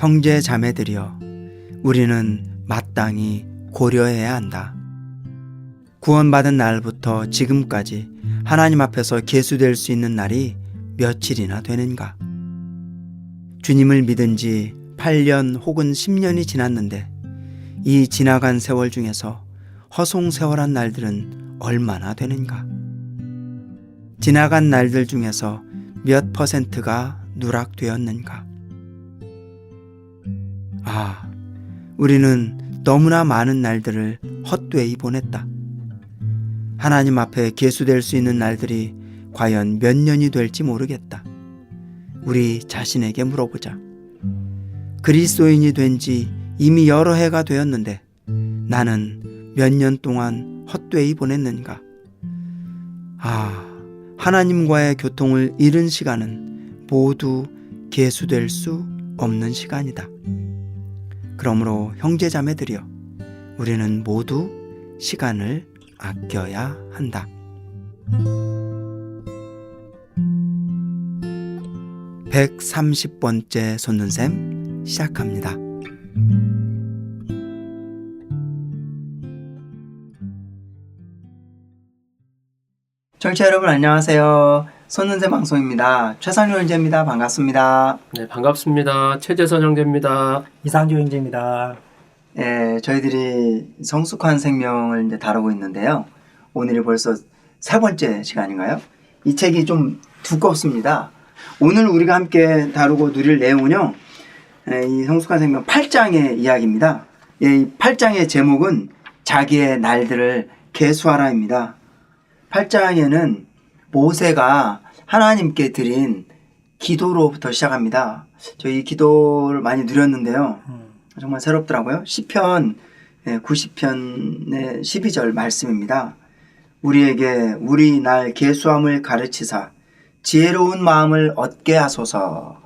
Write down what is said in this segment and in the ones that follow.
형제 자매들이여, 우리는 마땅히 고려해야 한다. 구원받은 날부터 지금까지 하나님 앞에서 계수될 수 있는 날이 며칠이나 되는가? 주님을 믿은 지 8년 혹은 10년이 지났는데 이 지나간 세월 중에서 허송세월한 날들은 얼마나 되는가? 지나간 날들 중에서 몇 퍼센트가 누락되었는가? 우리는 너무나 많은 날들을 헛되이 보냈다. 하나님 앞에 계수될 수 있는 날들이 과연 몇 년이 될지 모르겠다. 우리 자신에게 물어보자. 그리스도인이 된 지 이미 여러 해가 되었는데 나는 몇 년 동안 헛되이 보냈는가? 하나님과의 교통을 잃은 시간은 모두 계수될 수 없는 시간이다. 그러므로 형제자매들이여, 우리는 모두 시간을 아껴야 한다. 130번째 솟는샘 시작합니다. 청취자 여러분 안녕하세요. 솟는샘 방송입니다. 최상료 형제입니다. 반갑습니다. 네, 반갑습니다. 최재선 형제입니다. 이상조 형제입니다. 저희들이 성숙한 생명을 이제 다루고 있는데요. 오늘이 벌써 세 번째 시간인가요? 이 책이 좀 두껍습니다. 오늘 우리가 함께 다루고 누릴 내용은요, 이 성숙한 생명 8장의 이야기입니다. 이 8장의 제목은 자기의 날들을 계수하라입니다. 8장에는 모세가 하나님께 드린 기도로부터 시작합니다. 저희 기도를 많이 누렸는데요. 정말 새롭더라고요. 시편 90편의 12절 말씀입니다. 우리에게 우리 날 계수함을 가르치사 지혜로운 마음을 얻게 하소서.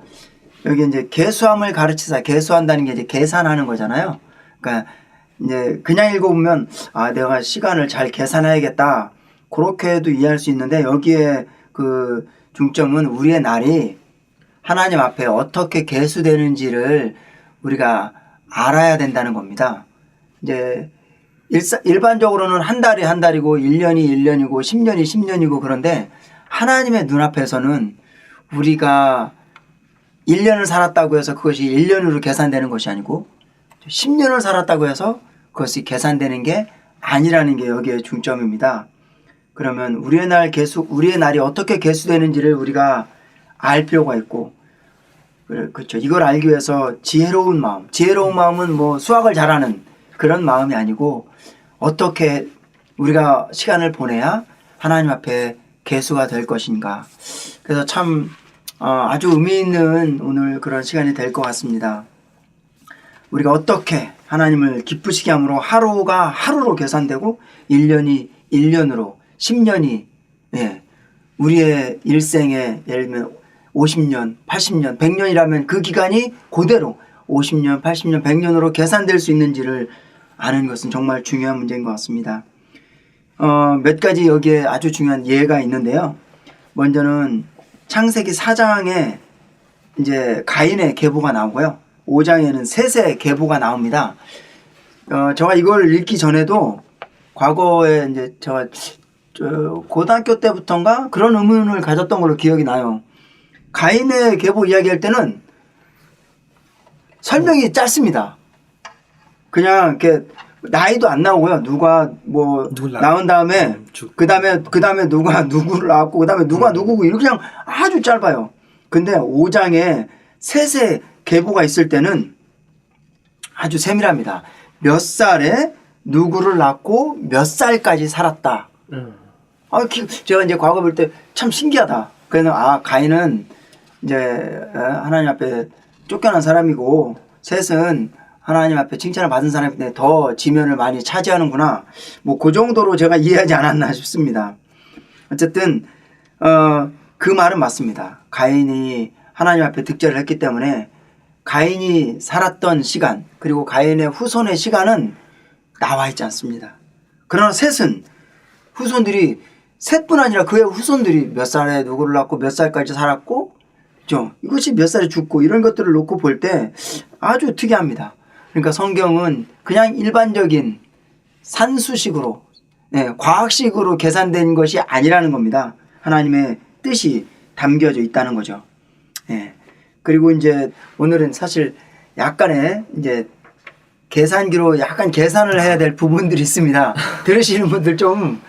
여기 이제 계수함을 가르치사, 계수한다는 게 이제 계산하는 거잖아요. 그러니까 이제 그냥 읽어보면 내가 시간을 잘 계산해야겠다, 그렇게도 이해할 수 있는데, 여기에 그 중점은 우리의 날이 하나님 앞에 어떻게 계수되는지를 우리가 알아야 된다는 겁니다. 이제 일반적으로는 한 달이 한 달이고 1년이 1년이고 10년이 10년이고 그런데 하나님의 눈앞에서는 우리가 1년을 살았다고 해서 그것이 1년으로 계산되는 것이 아니고 10년을 살았다고 해서 그것이 계산되는 게 아니라는 게 여기에 중점입니다. 그러면 우리의 날이 어떻게 계수되는지를 우리가 알 필요가 있고, 그렇죠. 이걸 알기 위해서 지혜로운 마음은 뭐 수학을 잘하는 그런 마음이 아니고 어떻게 우리가 시간을 보내야 하나님 앞에 계수가 될 것인가. 그래서 참 아주 의미 있는 오늘 그런 시간이 될 것 같습니다. 우리가 어떻게 하나님을 기쁘시게 함으로 하루가 하루로 계산되고 1년이 1년으로 10년이 우리의 일생에 예를 들면 50년, 80년, 100년이라면 그 기간이 그대로 50년, 80년, 100년으로 계산될 수 있는지를 아는 것은 정말 중요한 문제인 것 같습니다. 몇 가지 여기에 아주 중요한 예가 있는데요. 먼저는 창세기 4장에 이제 가인의 계보가 나오고요. 5장에는 셋의 계보가 나옵니다. 제가 이걸 읽기 전에도 과거에 이제 제가 고등학교 때부터인가 그런 의문을 가졌던 걸로 기억이 나요. 가인의 계보 이야기할 때는 설명이 짧습니다. 그냥 이렇게 나이도 안 나오고요. 누가 뭐 나온 다음에 그 다음에 누가 누구를 낳았고 그 다음에 누가 누구고 이렇게 그냥 아주 짧아요. 근데 5장에 셋의 계보가 있을 때는 아주 세밀합니다. 몇 살에 누구를 낳고 몇 살까지 살았다. 제가 이제 과거 볼 때 참 신기하다. 그래서 가인은 이제 하나님 앞에 쫓겨난 사람이고 셋은 하나님 앞에 칭찬을 받은 사람인데 더 지면을 많이 차지하는구나. 뭐 그 정도로 제가 이해하지 않았나 싶습니다. 어쨌든 그 말은 맞습니다. 가인이 하나님 앞에 득죄를 했기 때문에 가인이 살았던 시간 그리고 가인의 후손의 시간은 나와 있지 않습니다. 그러나 셋은 후손들이 셋뿐 아니라 그의 후손들이 몇 살에 누구를 낳고 몇 살까지 살았고 이것이 몇 살에 죽고 이런 것들을 놓고 볼 때 아주 특이합니다. 그러니까 성경은 그냥 일반적인 산수식으로 과학식으로 계산된 것이 아니라는 겁니다. 하나님의 뜻이 담겨져 있다는 거죠. 그리고 이제 오늘은 사실 약간의 이제 계산기로 약간 계산을 해야 될 부분들이 있습니다. 들으시는 분들 조금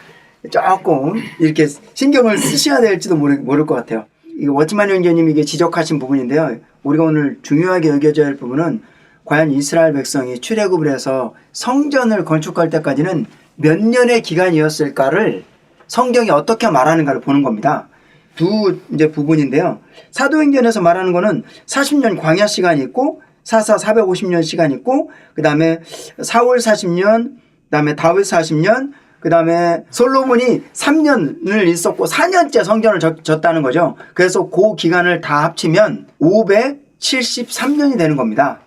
이렇게 신경을 쓰셔야 될지도 모를 것 같아요. 이 워치만 형제님이 이게 지적하신 부분인데요. 우리가 오늘 중요하게 여겨져야 할 부분은 과연 이스라엘 백성이 출애굽을 해서 성전을 건축할 때까지는 몇 년의 기간이었을까를 성경이 어떻게 말하는가를 보는 겁니다. 두 이제 부분인데요. 사도행전에서 말하는 거는 40년 광야 시간이 있고 사사 450년 시간이 있고 그다음에 사울 40년, 그다음에 다윗 40년, 그다음에 솔로몬이 3년을 있었고 4년째 성전을 졌다는 거죠. 그래서 그 기간을 다 합치면 573년이 되는 겁니다.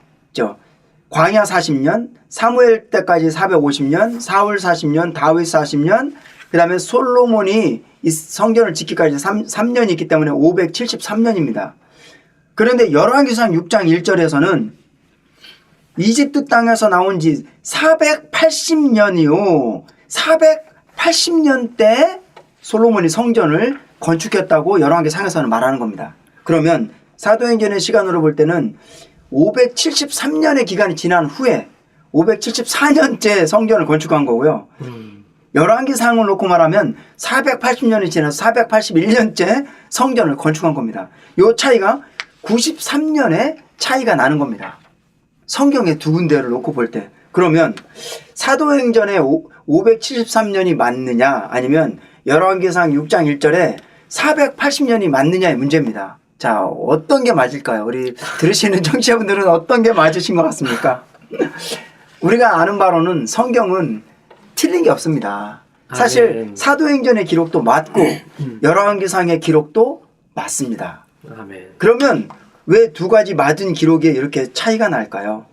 광야 40년, 사무엘 때까지 450년, 사울 40년, 다윗 40년, 그다음에 솔로몬이 이 성전을 짓기까지 3년이 있기 때문에 573년입니다. 그런데 열왕기상 6장 1절에서는 이집트 땅에서 나온 지 480년이요. 480년 때 솔로몬이 성전을 건축했다고 열왕기상에서는 말하는 겁니다. 그러면 사도행전의 시간으로 볼 때는 573년의 기간이 지난 후에 574년째 성전을 건축한 거고요. 열왕기상을 놓고 말하면 480년이 지나서 481년째 성전을 건축한 겁니다. 이 차이가 93년의 차이가 나는 겁니다. 성경의 두 군데를 놓고 볼 때. 그러면 사도행전에 573년이 맞느냐 아니면 열왕기상 6장 1절에 480년이 맞느냐의 문제입니다. 자, 어떤 게 맞을까요? 우리 들으시는 청취자분들은 어떤 게 맞으신 것 같습니까? 우리가 아는 바로는 성경은 틀린 게 없습니다. 사실 사도행전의 기록도 맞고 열왕기상의 기록도 맞습니다. 그러면 왜 두 가지 맞은 기록에 이렇게 차이가 날까요?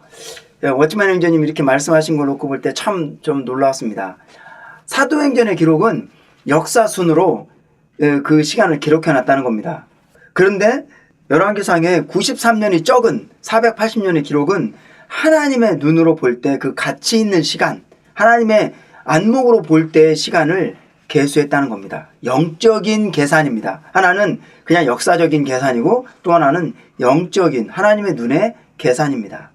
워치만 형제님 이렇게 말씀하신 걸 놓고 볼 때 참 좀 놀라웠습니다. 사도행전의 기록은 역사순으로 그 시간을 기록해 놨다는 겁니다. 그런데 열왕기상의 93년이 적은 480년의 기록은 하나님의 눈으로 볼 때 그 가치 있는 시간, 하나님의 안목으로 볼 때의 시간을 계수했다는 겁니다. 영적인 계산입니다. 하나는 그냥 역사적인 계산이고 또 하나는 영적인 하나님의 눈의 계산입니다.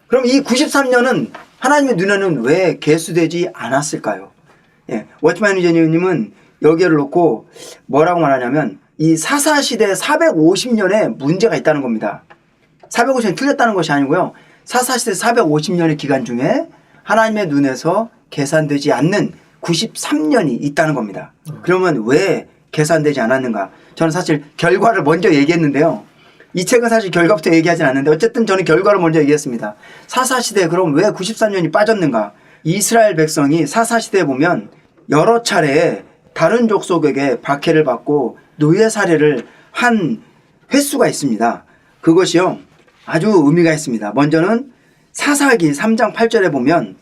그럼 이 93년은 하나님의 눈에는 왜 계수되지 않았을까요? 워치만 유제님은 여기를 놓고 뭐라고 말하냐면 이 사사시대 450년에 문제가 있다는 겁니다. 450년이 틀렸다는 것이 아니고요. 사사시대 450년의 기간 중에 하나님의 눈에서 계산되지 않는 93년이 있다는 겁니다. 그러면 왜 계산되지 않았는가? 저는 사실 결과를 먼저 얘기했는데요. 이 책은 사실 결과부터 얘기하진 않는데 어쨌든 저는 결과를 먼저 얘기했습니다. 사사시대에 그럼 왜 93년이 빠졌는가? 이스라엘 백성이 사사시대에 보면 여러 차례 다른 족속에게 박해를 받고 노예 살해를 한 횟수가 있습니다. 그것이요 아주 의미가 있습니다. 먼저는 사사기 3장 8절에 보면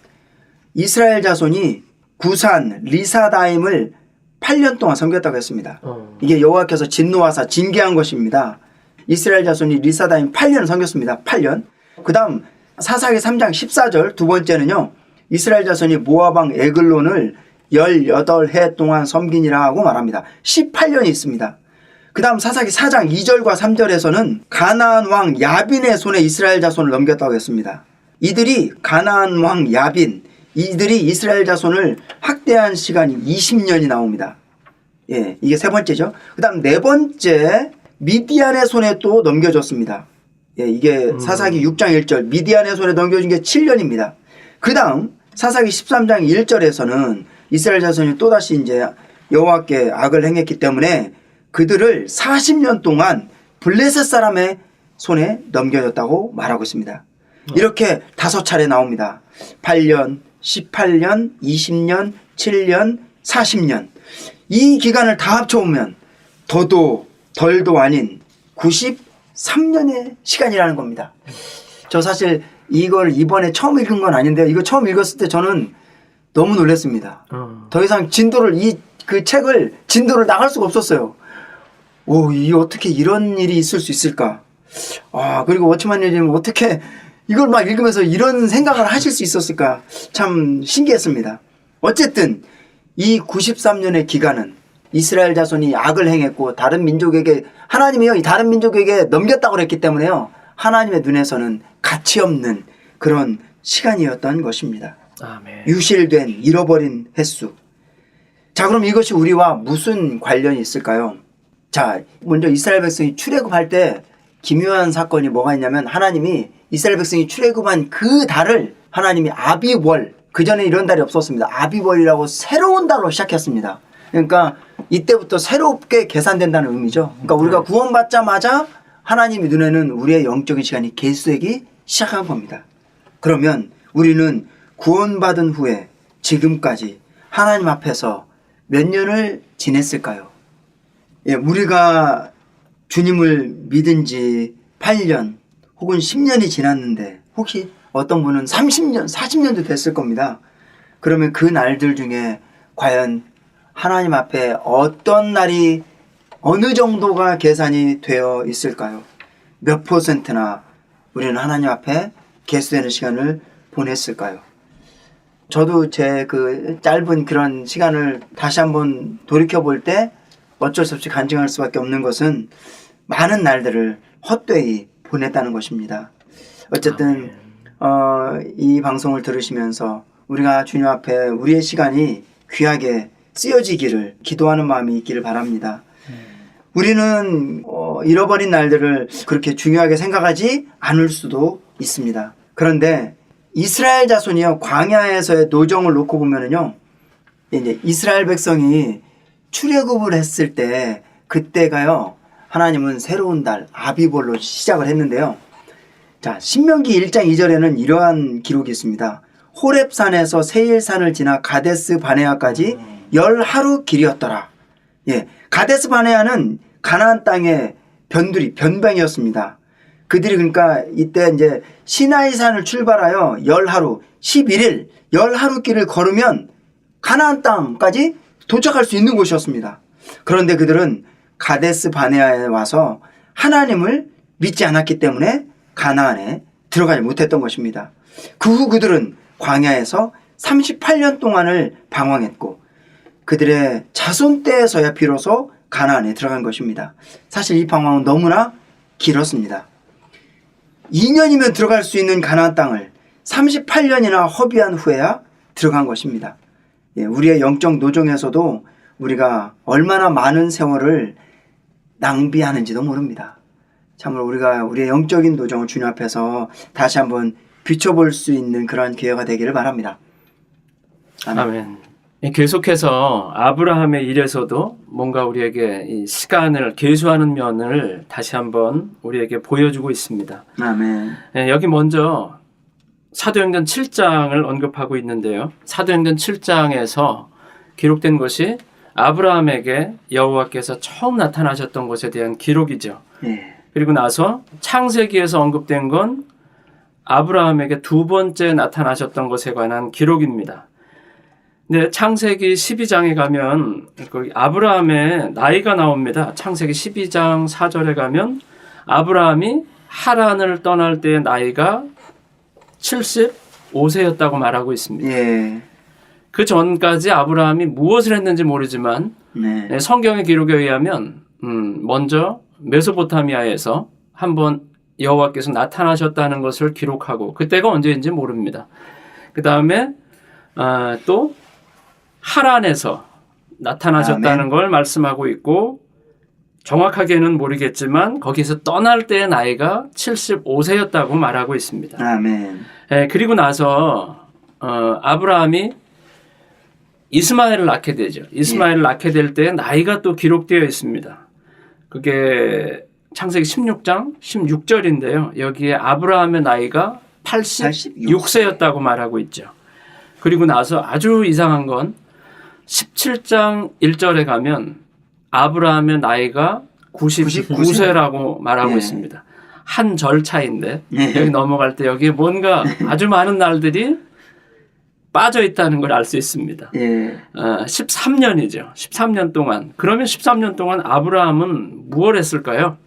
이스라엘 자손이 구산 리사다임을 8년 동안 섬겼다고 했습니다. 이게 여호와께서 진노하사 징계한 것입니다. 이스라엘 자손이 리사다임 8년을 섬겼습니다. 8년. 그 다음 사사기 3장 14절 두 번째는요. 이스라엘 자손이 모압왕 에글론을 18해 동안 섬기니라 하고 말합니다. 18년이 있습니다. 그 다음 사사기 4장 2절과 3절에서는 가나안 왕 야빈의 손에 이스라엘 자손을 넘겼다고 했습니다. 이들이 가나안 왕 야빈 이들이 이스라엘 자손을 학대한 시간이 20년이 나옵니다. 이게 세 번째죠. 그 다음 네 번째 미디안의 손에 또 넘겨줬습니다. 이게 사사기 6장 1절 미디안의 손에 넘겨준 게 7년입니다. 그 다음 사사기 13장 1절에서는 이스라엘 자손이 또다시 이제 여호와께 악을 행했기 때문에 그들을 40년 동안 블레셋 사람의 손에 넘겨줬다고 말하고 있습니다. 이렇게 5차례 나옵니다. 8년, 18년, 20년, 7년, 40년. 이 기간을 다 합쳐보면 더도 덜도 아닌 93년의 시간이라는 겁니다. 저 사실 이걸 이번에 처음 읽은 건 아닌데요. 이거 처음 읽었을 때 저는 너무 놀랐습니다. 더 이상 그 책을 진도를 나갈 수가 없었어요. 이 어떻게 이런 일이 있을 수 있을까? 그리고 워치만님 어떻게 이걸 막 읽으면서 이런 생각을 하실 수 있었을까? 참 신기했습니다. 어쨌든 이 93년의 기간은 이스라엘 자손이 악을 행했고 다른 민족에게 하나님이요 이 다른 민족에게 넘겼다고 그랬기 때문에요. 하나님의 눈에서는 가치 없는 그런 시간이었던 것입니다. 아멘. 유실된 잃어버린 횟수. 자, 그럼 이것이 우리와 무슨 관련이 있을까요? 자, 먼저 이스라엘 백성이 출애굽할 때 기묘한 사건이 뭐가 있냐면 하나님이 이스라엘 백성이 출애굽한 그 달을 하나님이 아비월, 그전에 이런 달이 없었습니다. 아비월이라고 새로운 달로 시작했습니다. 그러니까 이때부터 새롭게 계산된다는 의미죠. 그러니까 우리가 구원받자마자 하나님의 눈에는 우리의 영적인 시간이 계수되기 시작한 겁니다. 그러면 우리는 구원받은 후에 지금까지 하나님 앞에서 몇 년을 지냈을까요? 우리가 주님을 믿은 지 8년 혹은 10년이 지났는데 혹시 어떤 분은 30년, 40년도 됐을 겁니다. 그러면 그 날들 중에 과연 하나님 앞에 어떤 날이 어느 정도가 계산이 되어 있을까요? 몇 %나 우리는 하나님 앞에 계수되는 시간을 보냈을까요? 저도 제 그 짧은 그런 시간을 다시 한번 돌이켜 볼 때 어쩔 수 없이 간증할 수밖에 없는 것은 많은 날들을 헛되이 보냈다는 것입니다. 어쨌든 이 방송을 들으시면서 우리가 주님 앞에 우리의 시간이 귀하게 쓰여지기를 기도하는 마음이 있기를 바랍니다. 우리는 잃어버린 날들을 그렇게 중요하게 생각하지 않을 수도 있습니다. 그런데 이스라엘 자손이요 광야에서의 노정을 놓고 보면은요 이제 이스라엘 백성이 출애굽을 했을 때 그때가요 하나님은 새로운 달 아비볼로 시작을 했는데요. 자, 신명기 1장 2절에는 이러한 기록이 있습니다. 호렙산에서 세일산을 지나 가데스 바네아까지 10하루 길이었더라. 가데스 바네아는 가나안 땅의 변방이었습니다. 그들이 그러니까 이때 이제 시나이산을 출발하여 10하루, 11일, 10하루 길을 걸으면 가나안 땅까지 도착할 수 있는 곳이었습니다. 그런데 그들은 가데스 바네아에 와서 하나님을 믿지 않았기 때문에 가나안에 들어가지 못했던 것입니다. 그 후 그들은 광야에서 38년 동안을 방황했고 그들의 자손 때에서야 비로소 가나안에 들어간 것입니다. 사실 이 방황은 너무나 길었습니다. 2년이면 들어갈 수 있는 가나안 땅을 38년이나 허비한 후에야 들어간 것입니다. 우리의 영적 노정에서도 우리가 얼마나 많은 세월을 낭비하는지도 모릅니다. 참으로 우리가 우리의 영적인 노정을 주님 앞에서 다시 한번 비춰볼 수 있는 그러한 기회가 되기를 바랍니다. 아멘. 계속해서 아브라함의 일에서도 뭔가 우리에게 이 시간을 계수하는 면을 다시 한번 우리에게 보여주고 있습니다. 아멘. 여기 먼저 사도행전 7장을 언급하고 있는데요. 사도행전 7장에서 기록된 것이 아브라함에게 여호와께서 처음 나타나셨던 것에 대한 기록이죠. 그리고 나서 창세기에서 언급된 건 아브라함에게 두 번째 나타나셨던 것에 관한 기록입니다. 근데 창세기 12장에 가면 거기 아브라함의 나이가 나옵니다. 창세기 12장 4절에 가면 아브라함이 하란을 떠날 때의 나이가 75세였다고 말하고 있습니다. 그 전까지 아브라함이 무엇을 했는지 모르지만 성경의 기록에 의하면 먼저 메소포타미아에서 한번 여호와께서 나타나셨다는 것을 기록하고 그때가 언제인지 모릅니다. 그 다음에 또 하란에서 나타나셨다는 걸 말씀하고 있고 정확하게는 모르겠지만 거기서 떠날 때의 나이가 75세였다고 말하고 있습니다. 아멘. 그리고 나서 아브라함이 이스마엘을 낳게 되죠. 이스마엘을 낳게 될 때 나이가 또 기록되어 있습니다. 그게 창세기 16장 16절인데요. 여기에 아브라함의 나이가 86세였다고 말하고 있죠. 그리고 나서 아주 이상한 건 17장 1절에 가면 아브라함의 나이가 99세라고 말하고 있습니다. 한 절 차인데 여기 넘어갈 때 여기에 뭔가 아주 많은 날들이 빠져 있다는 걸 알 수 있습니다. 예. 13년이죠. 13년 동안. 그러면 13년 동안 아브라함은 무엇을 했을까요?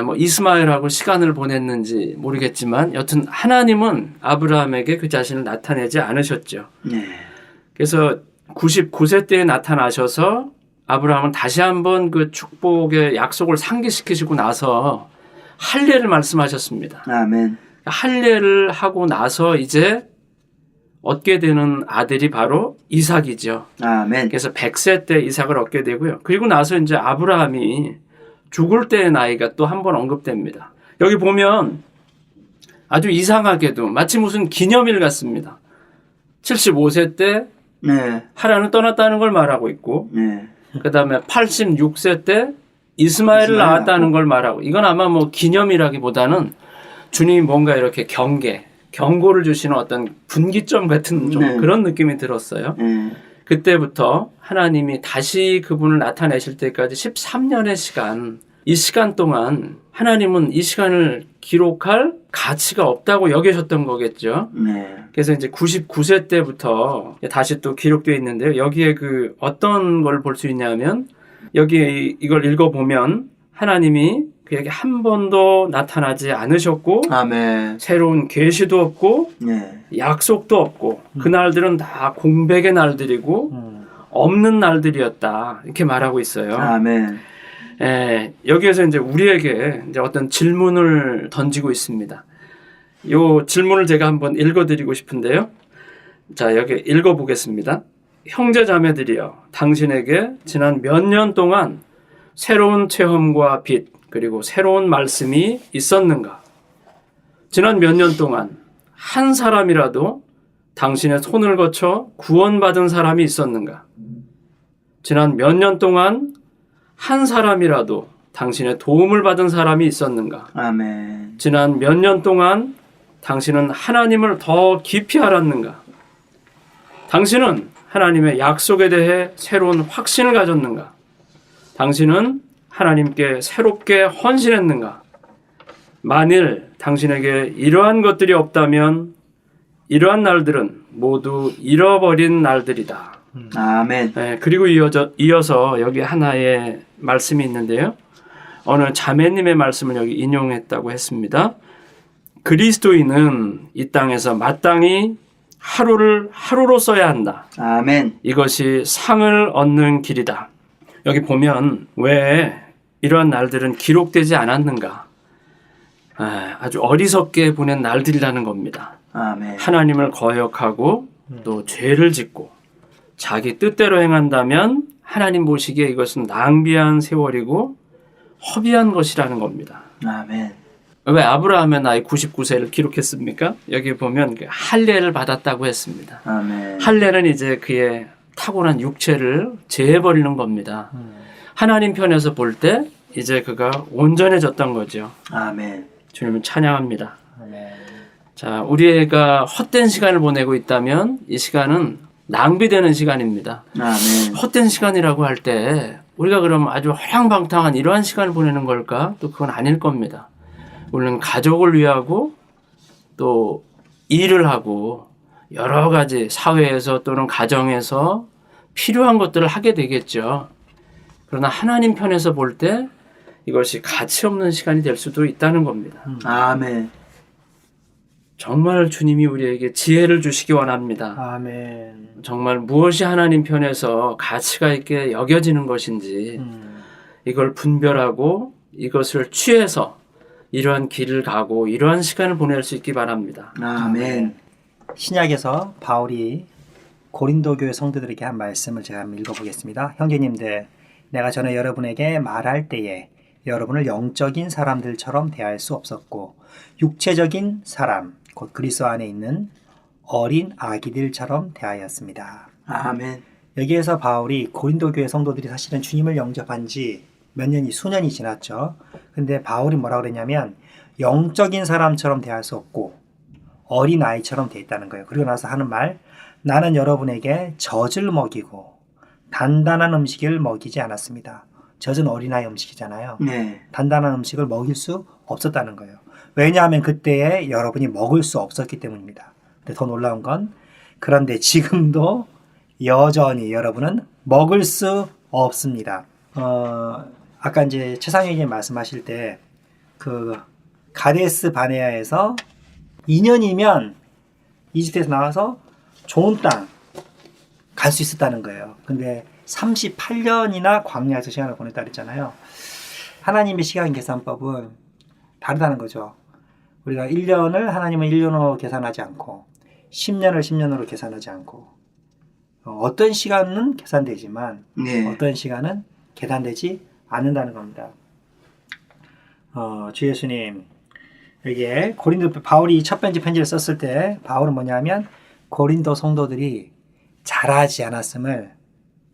뭐 이스마엘하고 시간을 보냈는지 모르겠지만 여튼 하나님은 아브라함에게 그 자신을 나타내지 않으셨죠. 네. 그래서 99세 때에 나타나셔서 아브라함은 다시 한번 그 축복의 약속을 상기시키시고 나서 할례를 말씀하셨습니다. 아멘. 할례를 하고 나서 이제 얻게 되는 아들이 바로 이삭이죠. 아멘. 그래서 100세 때 이삭을 얻게 되고요. 그리고 나서 이제 아브라함이 죽을 때의 나이가 또 한 번 언급됩니다. 여기 보면 아주 이상하게도 마치 무슨 기념일 같습니다. 75세 때 네. 하란을 떠났다는 걸 말하고 있고 네. 그 다음에 86세 때 이스마엘을 낳았다는 걸 말하고 이건 아마 뭐 기념이라기보다는 주님이 뭔가 이렇게 경고를 주시는 어떤 분기점 같은 좀 네. 그런 느낌이 들었어요. 네. 그때부터 하나님이 다시 그분을 나타내실 때까지 13년의 시간, 이 시간 동안 하나님은 이 시간을 기록할 가치가 없다고 여기셨던 거겠죠. 네. 그래서 이제 99세 때부터 다시 또 기록되어 있는데요. 여기에 그 어떤 걸 볼 수 있냐면 여기에 이걸 읽어보면 하나님이 그에게 한 번도 나타나지 않으셨고 아멘. 새로운 계시도 없고 네. 약속도 없고 그 날들은 다 공백의 날들이고 없는 날들이었다 이렇게 말하고 있어요. 아멘. 여기에서 이제 우리에게 이제 어떤 질문을 던지고 있습니다. 요 질문을 제가 한번 읽어드리고 싶은데요. 자, 여기 읽어보겠습니다. 형제 자매들이여, 당신에게 지난 몇 년 동안 새로운 체험과 빛 그리고 새로운 말씀이 있었는가? 지난 몇 년 동안 한 사람이라도 당신의 손을 거쳐 구원받은 사람이 있었는가? 지난 몇 년 동안 한 사람이라도 당신의 도움을 받은 사람이 있었는가? 아멘. 지난 몇 년 동안 당신은 하나님을 더 깊이 알았는가? 당신은 하나님의 약속에 대해 새로운 확신을 가졌는가? 당신은 하나님께 새롭게 헌신했는가? 만일 당신에게 이러한 것들이 없다면 이러한 날들은 모두 잃어버린 날들이다. 아멘. 그리고 이어서 여기 하나의 말씀이 있는데요. 어느 자매님의 말씀을 여기 인용했다고 했습니다. 그리스도인은 이 땅에서 마땅히 하루를 하루로 써야 한다. 아멘. 이것이 상을 얻는 길이다. 여기 보면 왜 이러한 날들은 기록되지 않았는가? 아주 어리석게 보낸 날들이라는 겁니다. 아멘. 하나님을 거역하고 또 죄를 짓고 자기 뜻대로 행한다면 하나님 보시기에 이것은 낭비한 세월이고 허비한 것이라는 겁니다. 아멘. 왜 아브라함의 나이 99세를 기록했습니까? 여기 보면 할례를 받았다고 했습니다. 아멘. 할례는 이제 그의 타고난 육체를 제해버리는 겁니다. 하나님 편에서 볼 때 이제 그가 온전해졌던 거죠. 아멘. 주님을 찬양합니다. 아멘. 자, 우리가 헛된 시간을 보내고 있다면 이 시간은 낭비되는 시간입니다. 아멘. 헛된 시간이라고 할 때 우리가 그럼 아주 허랑방탕한 이러한 시간을 보내는 걸까? 또 그건 아닐 겁니다. 우리는 가족을 위하고 또 일을 하고 여러 가지 사회에서 또는 가정에서 필요한 것들을 하게 되겠죠. 그러나 하나님 편에서 볼 때 이것이 가치 없는 시간이 될 수도 있다는 겁니다. 아멘. 정말 주님이 우리에게 지혜를 주시기 원합니다. 아멘. 정말 무엇이 하나님 편에서 가치가 있게 여겨지는 것인지 이걸 분별하고 이것을 취해서 이러한 길을 가고 이러한 시간을 보낼 수 있기 바랍니다. 아멘. 신약에서 바울이 고린도 교회 성도들에게 한 말씀을 제가 한번 읽어보겠습니다. 형제님들, 내가 전에 여러분에게 말할 때에 여러분을 영적인 사람들처럼 대할 수 없었고 육체적인 사람, 곧 그리스도 안에 있는 어린 아기들처럼 대하였습니다. 아멘. 여기에서 바울이 고린도 교회 성도들이 사실은 주님을 영접한 지 몇 년이 수년이 지났죠. 근데 바울이 뭐라고 그랬냐면 영적인 사람처럼 대할 수 없고 어린 아이처럼 돼 있다는 거예요. 그리고 나서 하는 말, 나는 여러분에게 젖을 먹이고 단단한 음식을 먹이지 않았습니다. 젖은 어린아이 음식이잖아요. 네. 단단한 음식을 먹일 수 없었다는 거예요. 왜냐하면 그때에 여러분이 먹을 수 없었기 때문입니다. 근데 더 놀라운 건 그런데 지금도 여전히 여러분은 먹을 수 없습니다. 아까 이제 최상혁님 말씀하실 때 그 가데스 바네아에서 2년이면 이집트에서 나와서 좋은 땅 갈 수 있었다는 거예요. 근데 38년이나 광야에서 시간을 보냈다 그랬잖아요. 하나님의 시간 계산법은 다르다는 거죠. 우리가 1년을 하나님은 1년으로 계산하지 않고 10년을 10년으로 계산하지 않고 어떤 시간은 계산되지만 네. 어떤 시간은 계산되지 않는다는 겁니다. 주 예수님 여기에 고린도 바울이 첫 번째 편지를 썼을 때 바울은 뭐냐면 고린도 성도들이 잘하지 않았음을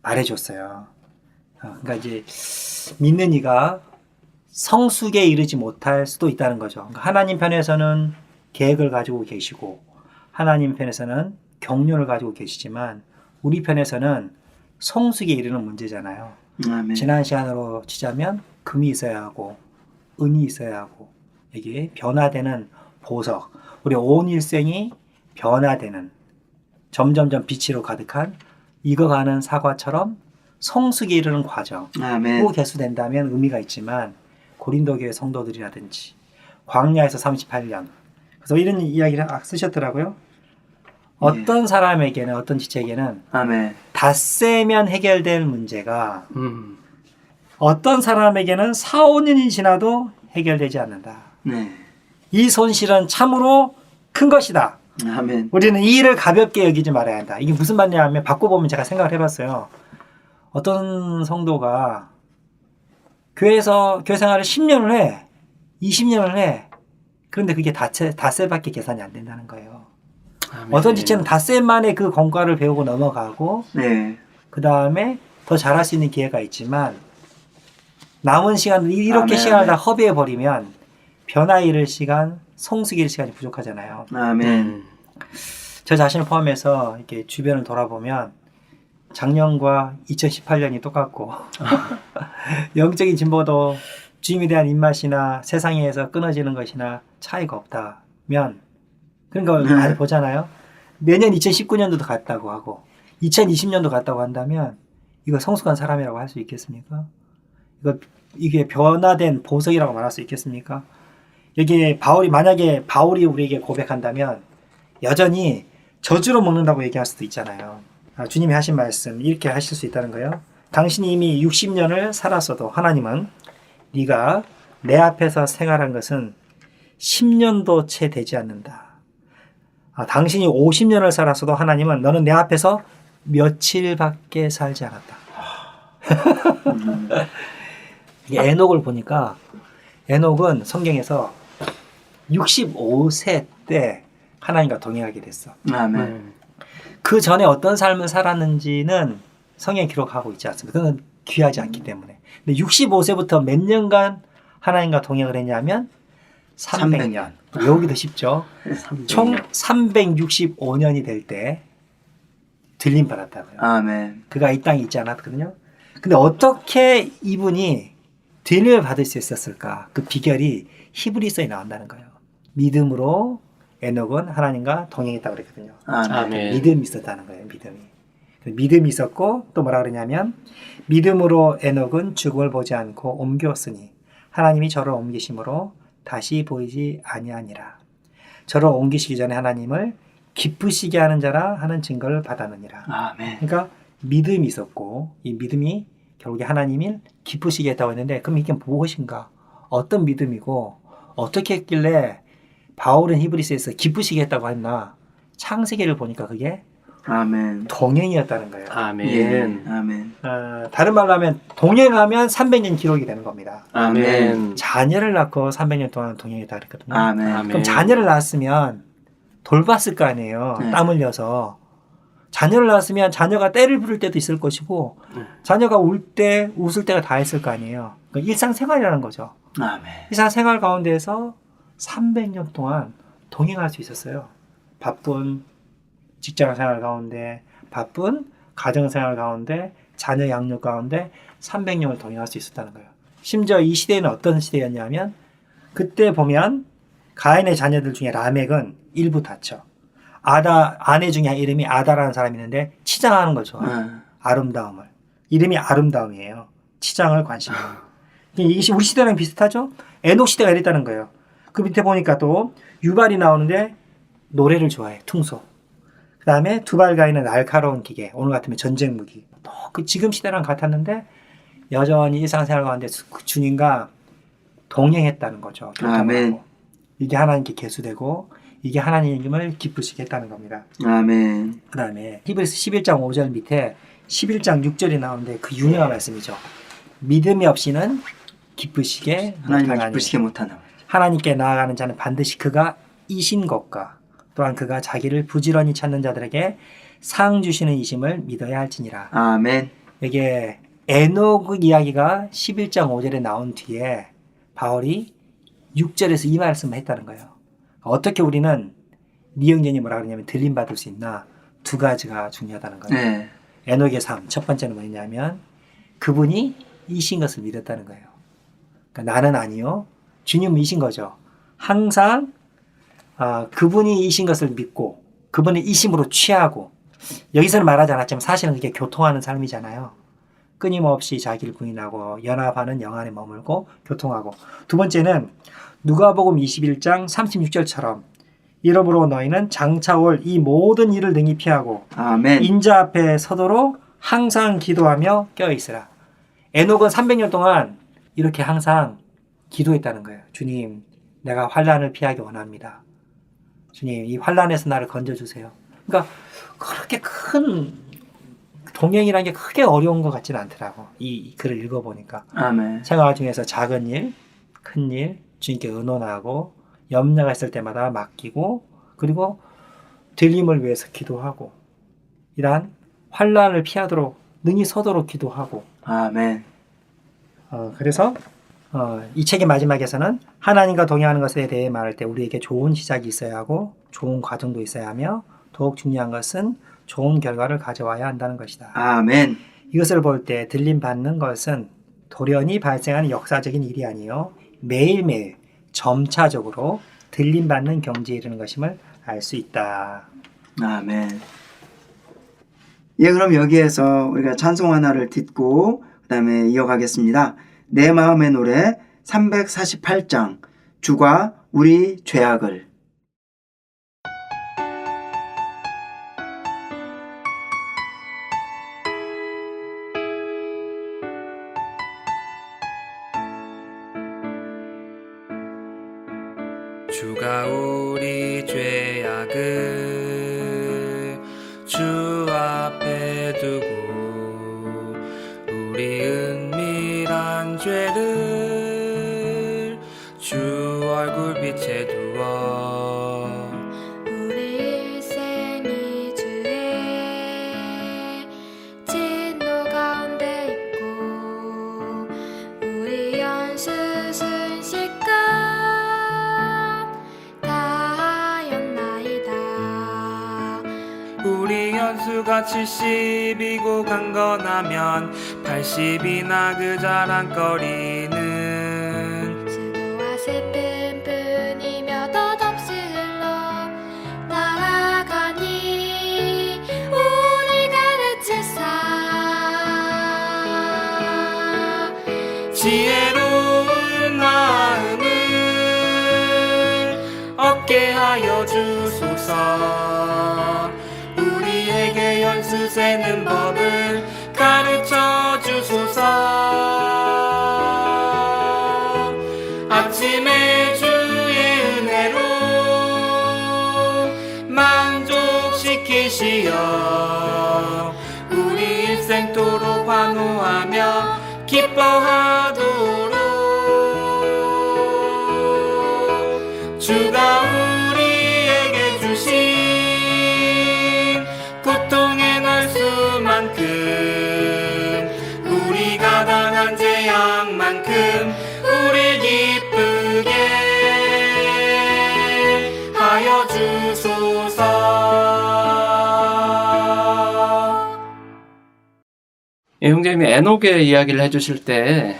말해줬어요. 그러니까 이제 믿는 이가 성숙에 이르지 못할 수도 있다는 거죠. 그러니까 하나님 편에서는 계획을 가지고 계시고 하나님 편에서는 경륜을 가지고 계시지만 우리 편에서는 성숙에 이르는 문제잖아요. 아멘. 지난 시간으로 치자면 금이 있어야 하고 은이 있어야 하고 이게 변화되는 보석, 우리 온 일생이 변화되는 점점점 빛으로 가득한 익어가는 사과처럼 성숙에 이르는 과정 아멘. 후 개수된다면 의미가 있지만 고린도 교회 성도들이라든지 광야에서 38년 그래서 이런 이야기를 쓰셨더라고요. 어떤 사람에게는 어떤 지체에게는 아멘. 닷새면 해결될 문제가 어떤 사람에게는 4, 5년이 지나도 해결되지 않는다. 네. 이 손실은 참으로 큰 것이다. 아멘. 우리는 이 일을 가볍게 여기지 말아야 한다. 이게 무슨 말이냐면 바꿔보면 제가 생각을 해봤어요. 어떤 성도가 교회에서 교회 생활을 10년을 해, 20년을 해. 그런데 그게 닷새밖에 계산이 안 된다는 거예요. 아멘. 어떤 지체는 닷새 만에 그 공과를 배우고 넘어가고 네. 그 다음에 더 잘할 수 있는 기회가 있지만 남은 시간을 이렇게 아멘, 시간을 아멘. 다 허비해 버리면 변화에 이를 시간, 성숙에 이를 시간이 부족하잖아요. 아멘. 저 자신을 포함해서 이렇게 주변을 돌아보면 작년과 2018년이 똑같고 영적인 진보도 주님에 대한 입맛이나 세상에서 끊어지는 것이나 차이가 없다면 그런 걸 많이 보잖아요. 내년 2019년도도 갔다고 하고 2020년도 갔다고 한다면 이거 성숙한 사람이라고 할 수 있겠습니까? 이게 변화된 보석이라고 말할 수 있겠습니까? 여기에 만약에 바울이 우리에게 고백한다면 여전히 저주로 먹는다고 얘기할 수도 있잖아요. 주님이 하신 말씀 이렇게 하실 수 있다는 거예요. 당신이 이미 60년을 살았어도 하나님은 네가 내 앞에서 생활한 것은 10년도 채 되지 않는다. 당신이 50년을 살았어도 하나님은 너는 내 앞에서 며칠밖에 살지 않았다. 에녹을 보니까 에녹은 성경에서 65세 때 하나님과 동행하게 됐어. 아멘. 그 전에 어떤 삶을 살았는지는 성경에 기록하고 있지 않습니다. 그건 귀하지 않기 때문에. 근데 65세부터 몇 년간 하나님과 동행을 했냐면 300년. 외우기도 쉽죠. 총 365년이 될 때 들림 받았다고요. 아멘. 그가 이 땅에 있지 않았거든요. 근데 어떻게 이분이 들림을 받을 수 있었을까? 그 비결이 히브리서에 나온다는 거예요. 믿음으로 에녹은 하나님과 동행했다고 그랬거든요. 아멘. 믿음이 있었다는 거예요. 믿음이 있었고 또 뭐라 그러냐면 믿음으로 에녹은 죽음을 보지 않고 옮겼으니 하나님이 저를 옮기심으로 다시 보이지 아니하니라. 저를 옮기시기 전에 하나님을 기쁘시게 하는 자라 하는 증거를 받았느니라. 아멘. 그러니까 믿음이 있었고 이 믿음이 결국에 하나님을 기쁘시게 했다고 했는데 그럼 이게 무엇인가? 어떤 믿음이고 어떻게 했길래 바울은 히브리서에서 기쁘시게 했다고 했나? 창세기를 보니까 그게 아멘. 동행이었다는 거예요. 아멘. 예. 아멘. 다른 말로 하면 동행하면 300년 기록이 되는 겁니다. 아멘. 자녀를 낳고 300년 동안 동행했다 그랬거든요. 아멘. 아멘. 그럼 자녀를 낳았으면 돌봤을 거 아니에요. 네. 땀 흘려서. 자녀를 낳았으면 자녀가 때를 부를 때도 있을 것이고 자녀가 웃을 때가 다 있을 거 아니에요. 그러니까 일상생활이라는 거죠. 아멘. 일상생활 가운데에서 300년 동안 동행할 수 있었어요. 바쁜 직장생활 가운데, 바쁜 가정생활 가운데, 자녀 양육 가운데 300년을 동행할 수 있었다는 거예요. 심지어 이 시대는 어떤 시대였냐면 그때 보면 가인의 자녀들 중에 라멕은 일부 다쳐. 아내 중에 이름이 아다라는 사람이 있는데 치장하는 걸 좋아해요. 아름다움을. 이름이 아름다움이에요. 치장을 관심해요. 이게 우리 시대랑 비슷하죠? 에녹 시대가 이랬다는 거예요. 그 밑에 보니까 또 유발이 나오는데 노래를 좋아해. 퉁소. 그 다음에 두발가인은 날카로운 기계. 오늘 같으면 전쟁 무기. 또 그 지금 시대랑 같았는데 여전히 일상생활 가운데 그 주님과 동행했다는 거죠. 아멘. 이게 하나님께 계수되고 이게 하나님을 기쁘시게 했다는 겁니다. 아멘. 그 다음에 히브리서 11장 5절 밑에 11장 6절이 나오는데 그 유명한 말씀이죠. 믿음이 없이는 기쁘시게 하나님을 못하나니. 기쁘시게 못하나. 하나님께 나아가는 자는 반드시 그가 이신 것과 또한 그가 자기를 부지런히 찾는 자들에게 상 주시는 이심을 믿어야 할지니라. 아멘. 이게 에녹 이야기가 11장 5절에 나온 뒤에 바울이 6절에서 이 말씀을 했다는 거예요. 어떻게 우리는 니영전이 뭐라 그러냐면 들림받을 수 있나? 두 가지가 중요하다는 거예요. 네. 에녹의 삶, 첫 번째는 뭐냐면 그분이 이신 것을 믿었다는 거예요. 그러니까 나는 아니요. 주님은 이신 거죠. 항상 그분이 이신 것을 믿고 그분의 이심으로 취하고 여기서는 말하지 않았지만 사실은 그게 교통하는 삶이잖아요. 끊임없이 자기를 부인하고 연합하는 영 안에 머물고 교통하고. 두 번째는 누가복음 21장 36절처럼 이러므로 너희는 장차 올 이 모든 일을 능히 피하고 아멘. 인자 앞에 서도록 항상 기도하며 껴있으라. 에녹은 300년 동안 이렇게 항상 기도했다는 거예요. 주님, 내가 환난을 피하기 원합니다. 주님, 이 환난에서 나를 건져주세요. 그러니까 그렇게 큰 동행이라는 게 크게 어려운 것 같지는 않더라고. 이 글을 읽어보니까. 아멘. 생활 중에서 작은 일, 큰 일, 주님께 의논하고 염려가 있을 때마다 맡기고 그리고 들림을 위해서 기도하고 이러한 환난을 피하도록 능히 서도록 기도하고. 아멘. 그래서 이 책의 마지막에서는 하나님과 동행하는 것에 대해 말할 때 우리에게 좋은 시작이 있어야 하고 좋은 과정도 있어야 하며 더욱 중요한 것은 좋은 결과를 가져와야 한다는 것이다. 아멘. 이것을 볼 때 들림 받는 것은 돌연히 발생하는 역사적인 일이 아니요 매일매일 점차적으로 들림 받는 경지에 이르는 것임을 알 수 있다. 아멘. 예, 그럼 여기에서 우리가 찬송 하나를 듣고 그 다음에 이어가겠습니다. 내 마음의 노래 348장 주가 우리 죄악을. 주가 우리 죄악을 주 앞에 두고 우리 은밀한 죄를 주 얼굴빛에 두어 우리 일생이 주의 진노 가운데 있고 우리 연수 순식간 다하였나이다. 우리 연수가 70이고 강건하면 80이나 그 자랑거리는 수고와 슬픔 뿐이며 덧없이 흘러 날아가니 우리 가르치사. 지혜로운 마음을 얻게 하여 주소서. 우리에게 연수 세는 법을 가르쳐 주소서. 아침에 주의 은혜로 만족시키시어 우리 일생토록 환호하며 기뻐하도록 주가 우리에게 주신 고통의 날수만큼 우리가 당한 죄악만큼 우리 기쁘게 하여 주소서. 형제님이 에녹의 이야기를 해주실 때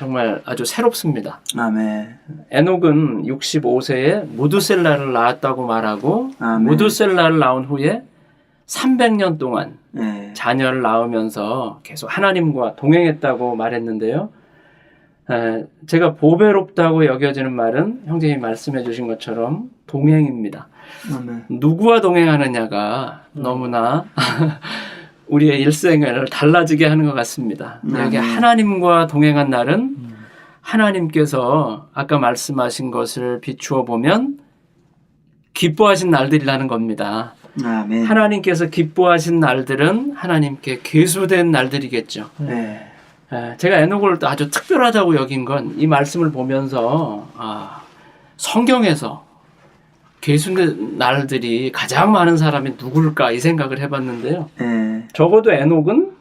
정말 아주 새롭습니다. 아멘. 에녹은 65세에 무두셀라를 낳았다고 말하고 아멘. 무두셀라를 낳은 후에 300년 동안 네. 자녀를 낳으면서 계속 하나님과 동행했다고 말했는데요. 제가 보배롭다고 여겨지는 말은 형제님이 말씀해 주신 것처럼 동행입니다. 아멘. 누구와 동행하느냐가 너무나 우리의 일생을 달라지게 하는 것 같습니다. 여기 하나님과 동행한 날은 하나님께서 아까 말씀하신 것을 비추어 보면 기뻐하신 날들이라는 겁니다. 아멘. 하나님께서 기뻐하신 날들은 하나님께 계수된 날들이겠죠. 네. 제가 에녹을 아주 특별하다고 여긴 건 이 말씀을 보면서 성경에서 계수된 날들이 가장 많은 사람이 누굴까 이 생각을 해봤는데요. 네. 적어도 에녹은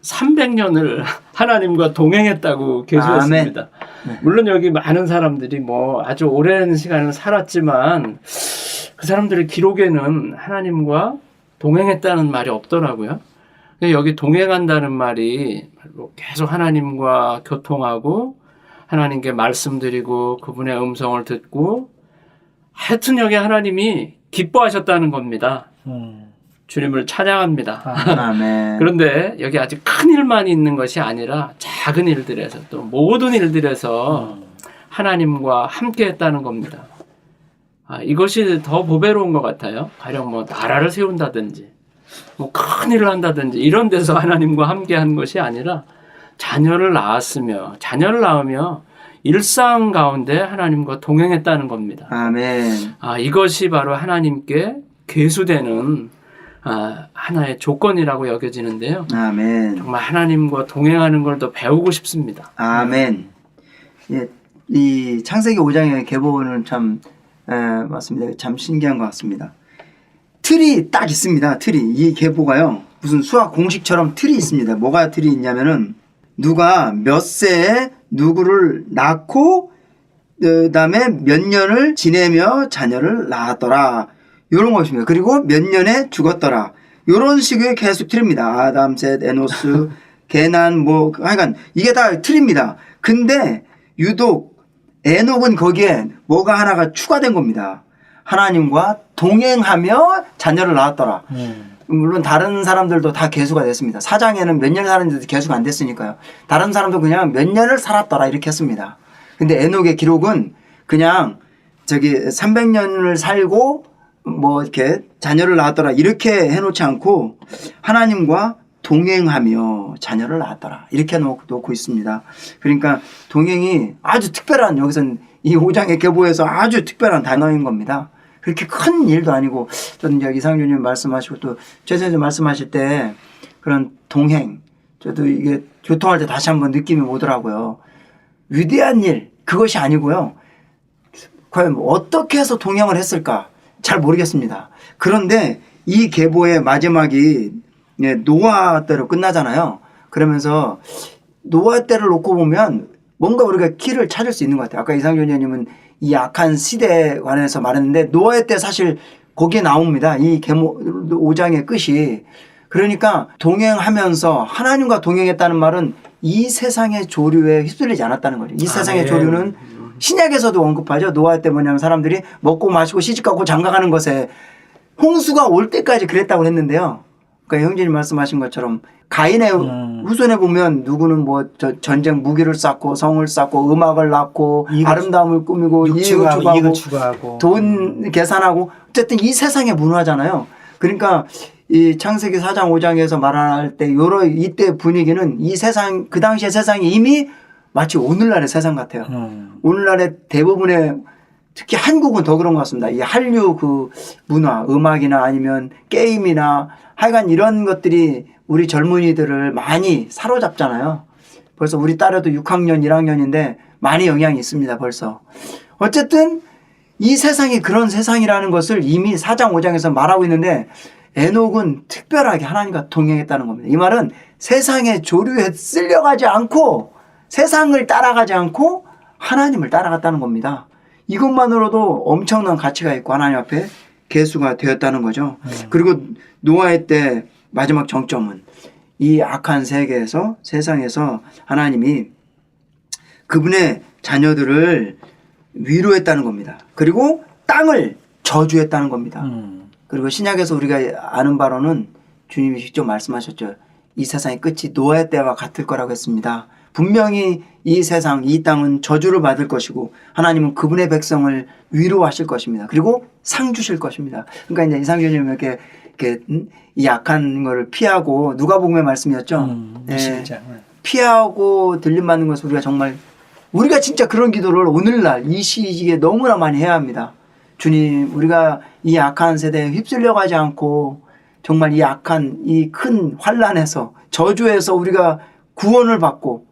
300년을 하나님과 동행했다고 계수했습니다. 물론 여기 많은 사람들이 뭐 아주 오랜 시간을 살았지만 그 사람들의 기록에는 하나님과 동행했다는 말이 없더라고요. 여기 동행한다는 말이 계속 하나님과 교통하고 하나님께 말씀드리고 그분의 음성을 듣고 하여튼 여기 하나님이 기뻐하셨다는 겁니다. 주님을 찬양합니다. 아멘. 그런데 여기 아직 큰 일만 있는 것이 아니라 작은 일들에서 또 모든 일들에서 하나님과 함께 했다는 겁니다. 이것이 더 보배로운 것 같아요. 가령 뭐 나라를 세운다든지 뭐 큰 일을 한다든지 이런 데서 하나님과 함께 한 것이 아니라 자녀를 낳으며 일상 가운데 하나님과 동행했다는 겁니다. 아멘. 이것이 바로 하나님께 계수되는 하나의 조건이라고 여겨지는데요. 아멘. 정말 하나님과 동행하는 걸 더 배우고 싶습니다. 아멘. 예, 이 창세기 5장의 계보는 참 맞습니다. 참 신기한 것 같습니다. 틀이 딱 있습니다. 이 계보가요. 무슨 수학 공식처럼 틀이 있습니다. 뭐가 틀이 있냐면은 누가 몇 세에 누구를 낳고 그다음에 몇 년을 지내며 자녀를 낳았더라. 이런 것입니다. 그리고 몇 년에 죽었더라. 이런 식의 계속 틀입니다. 아담, 셋, 에노스, 게난 뭐 하여간 이게 다 틀입니다. 근데 유독 에녹은 거기에 뭐가 하나가 추가된 겁니다. 하나님과 동행하며 자녀를 낳았더라. 물론 다른 사람들도 다 계수가 됐습니다. 사장에는 몇 년을 살았는데도 계수가 안 됐으니까요. 다른 사람도 그냥 몇 년을 살았더라 이렇게 했습니다. 근데 에녹의 기록은 그냥 300년을 살고 뭐 이렇게 자녀를 낳았더라 이렇게 해놓지 않고 하나님과 동행하며 자녀를 낳았더라 이렇게 놓고 있습니다. 그러니까 동행이 아주 특별한 여기서는 이 5장의 계보에서 아주 특별한 단어인 겁니다. 그렇게 큰 일도 아니고 저는 이제 이상준님 말씀하시고 또 최선생 말씀하실 때 그런 동행 저도 이게 교통할 때 다시 한번 느낌이 오더라고요. 위대한 일 그것이 아니고요. 과연 어떻게 해서 동행을 했을까 잘 모르겠습니다. 그런데 이 계보의 마지막이 노아 때로 끝나잖아요. 그러면서 노아 때를 놓고 보면 뭔가 우리가 길을 찾을 수 있는 것 같아요. 아까 이상준 의원님은 이 악한 시대에 관해서 말했는데 노아의 때 사실 거기에 나옵니다. 이 계모 5장의 끝이. 그러니까 동행하면서 하나님과 동행했다는 말은 이 세상의 조류에 휩쓸리지 않았다는 거죠. 이 세상의 조류는 신약에서도 언급하죠. 노아 때 뭐냐면 사람들이 먹고 마시고 시집가고 장가가는 것에 홍수가 올 때까지 그랬다고 했는데요. 그러니까 형제님 말씀하신 것처럼 가인의 후손에 보면 누구는 뭐 전쟁 무기를 쌓고 성을 쌓고 음악을 낳고 아름다움을 꾸미고 이익을 추구하고 돈 계산하고 어쨌든 이 세상의 문화잖아요. 그러니까 이 창세기 4장 5장에서 말할 때 이때 분위기는 이 세상 그 당시의 세상이 이미 마치 오늘날의 세상 같아요. 오늘날의 대부분의 특히 한국은 더 그런 것 같습니다. 이 한류 그 문화, 음악이나 아니면 게임이나 하여간 이런 것들이 우리 젊은이들을 많이 사로잡잖아요. 벌써 우리 딸애도 6학년, 1학년인데 많이 영향이 있습니다. 벌써. 어쨌든 이 세상이 그런 세상이라는 것을 이미 4장, 5장에서 말하고 있는데 에녹은 특별하게 하나님과 동행했다는 겁니다. 이 말은 세상의 조류에 쓸려가지 않고 세상을 따라가지 않고 하나님을 따라갔다는 겁니다. 이것만으로도 엄청난 가치가 있고 하나님 앞에 계수가 되었다는 거죠. 그리고 노아의 때 마지막 정점은 이 악한 세상에서 하나님이 그분의 자녀들을 위로했다는 겁니다. 그리고 땅을 저주했다는 겁니다. 그리고 신약에서 우리가 아는 바로는 주님이 직접 말씀하셨죠. 이 세상의 끝이 노아의 때와 같을 거라고 했습니다. 분명히 이 세상, 이 땅은 저주를 받을 것이고 하나님은 그분의 백성을 위로하실 것입니다. 그리고 상 주실 것입니다. 그러니까 이제 이상규님 이렇게 이 약한 거를 피하고 누가복음의 말씀이었죠. 네. 진짜. 피하고 들림받는 것을 우리가 진짜 그런 기도를 오늘날 이 시기에 너무나 많이 해야 합니다. 주님, 우리가 이 악한 세대에 휩쓸려 가지 않고 정말 이 악한 이 큰 환란에서 저주에서 우리가 구원을 받고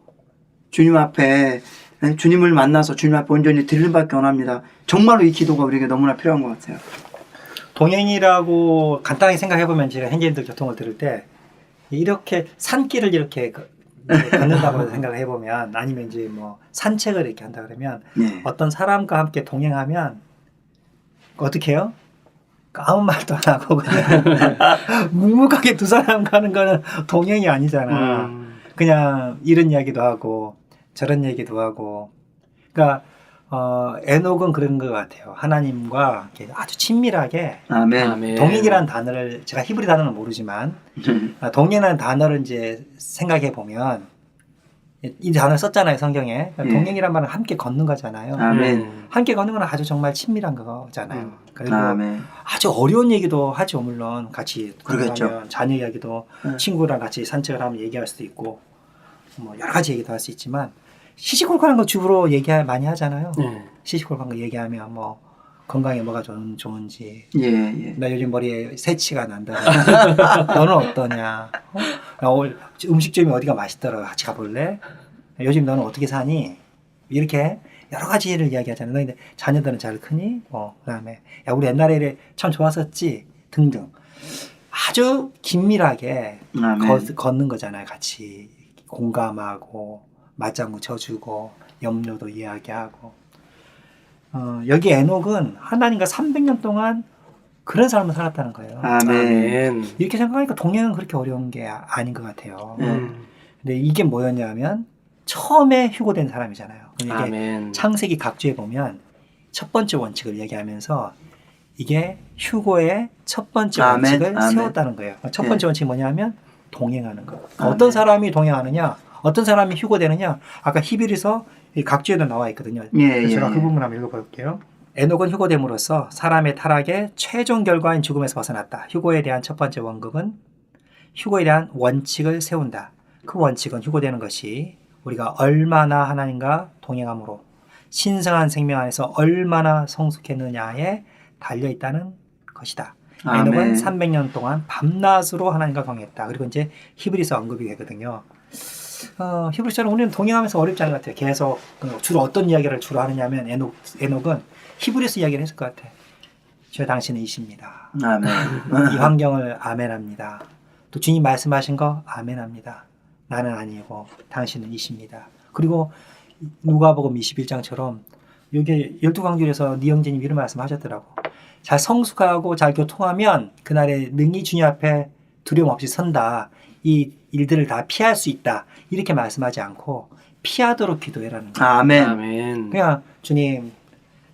주님 앞에 주님을 만나서 주님 앞에 온전히 들림받기 원합니다. 정말로 이 기도가 우리에게 너무나 필요한 것 같아요. 동행이라고 간단하게 생각해보면 제가 현지인들 교통을 들을 때 이렇게 산길을 이렇게 걷는다고 생각을 해보면 아니면 이제 뭐 산책을 이렇게 한다 그러면 네. 어떤 사람과 함께 동행하면 어떻게 해요? 아무 말도 안 하고 그냥 묵묵하게 두 사람 가는 거는 동행이 아니잖아. 그냥 이런 이야기도 하고 저런 얘기도 하고. 그러니까 에녹은 그런 것 같아요. 하나님과 이렇게 아주 친밀하게 아멘. 아멘. 동행이라는 단어를 제가 히브리 단어는 모르지만 동행이라는 단어를 이제 생각해 보면 이 단어를 썼잖아요 성경에. 그러니까 동행이란 말은 함께 걷는 거잖아요. 아멘. 함께 걷는 건 아주 정말 친밀한 거잖아요. 그리고 아멘. 아주 어려운 얘기도 하죠. 물론 같이 그러겠죠. 가면 자녀 이야기도 친구랑 같이 산책을 하면 얘기할 수도 있고 뭐 여러 가지 얘기도 할 수 있지만 시시콜콜한 거 주로 많이 하잖아요. 네. 시시콜콜한 거 얘기하면 뭐 건강에 뭐가 좋은지 예. 나 요즘 머리에 새치가 난다. 너는 어떠냐? 나 오늘 음식점이 어디가 맛있더라. 같이 가볼래? 요즘 너는 어떻게 사니? 이렇게 여러 가지를 이야기하잖아요. 근데 자녀들은 잘 크니? 그다음에 야 우리 옛날에 참 좋았었지 등등. 아주 긴밀하게 아멘. 걷는 거잖아요. 같이 공감하고 맞장구 쳐주고 염려도 이야기하고. 여기 에녹은 하나님과 300년 동안 그런 삶을 살았다는 거예요. 아멘. 이렇게 생각하니까 동행은 그렇게 어려운 게 아닌 것 같아요. 음. 근데 이게 뭐였냐면 처음에 휴고된 사람이잖아요. 이게 아멘. 창세기 각주에 보면 첫 번째 원칙을 얘기하면서 이게 휴고의 첫 번째 아멘. 원칙을 아멘. 세웠다는 거예요. 첫 번째 원칙이 뭐냐면 동행하는 거. 아멘. 어떤 사람이 동행하느냐, 어떤 사람이 휴고되느냐. 아까 히브리서 이 각주에도 나와 있거든요. 예, 제가 예. 그 부분 한번 읽어볼게요. 에녹은 휴고됨으로써 사람의 타락의 최종 결과인 죽음에서 벗어났다. 휴고에 대한 첫 번째 원칙은 휴고에 대한 원칙을 세운다. 그 원칙은 휴고되는 것이 우리가 얼마나 하나님과 동행함으로 신성한 생명 안에서 얼마나 성숙했느냐에 달려있다는 것이다. 아멘. 에녹은 300년 동안 밤낮으로 하나님과 동행했다. 그리고 이제 히브리서 언급이 되거든요. 히브리서는 우리는 동행하면서 어렵지 않은 것 같아요. 계속 주로 어떤 이야기를 주로 하느냐면 에녹은 히브리서 이야기를 했을 것 같아요. 저 당신은 이십니다. 아멘. 이 환경을 아멘합니다. 또 주님 말씀하신 거 아멘합니다. 나는 아니고 당신은 이십니다. 그리고 누가복음 21장처럼 여기 12광줄에서 니영진님 이런 말씀하셨더라고. 잘 성숙하고 잘 교통하면 그날에 능히 주님 앞에 두려움 없이 선다. 이 일들을 다 피할 수 있다. 이렇게 말씀하지 않고 피하도록 기도해라는 거예요. 아멘. 아멘. 그냥 주님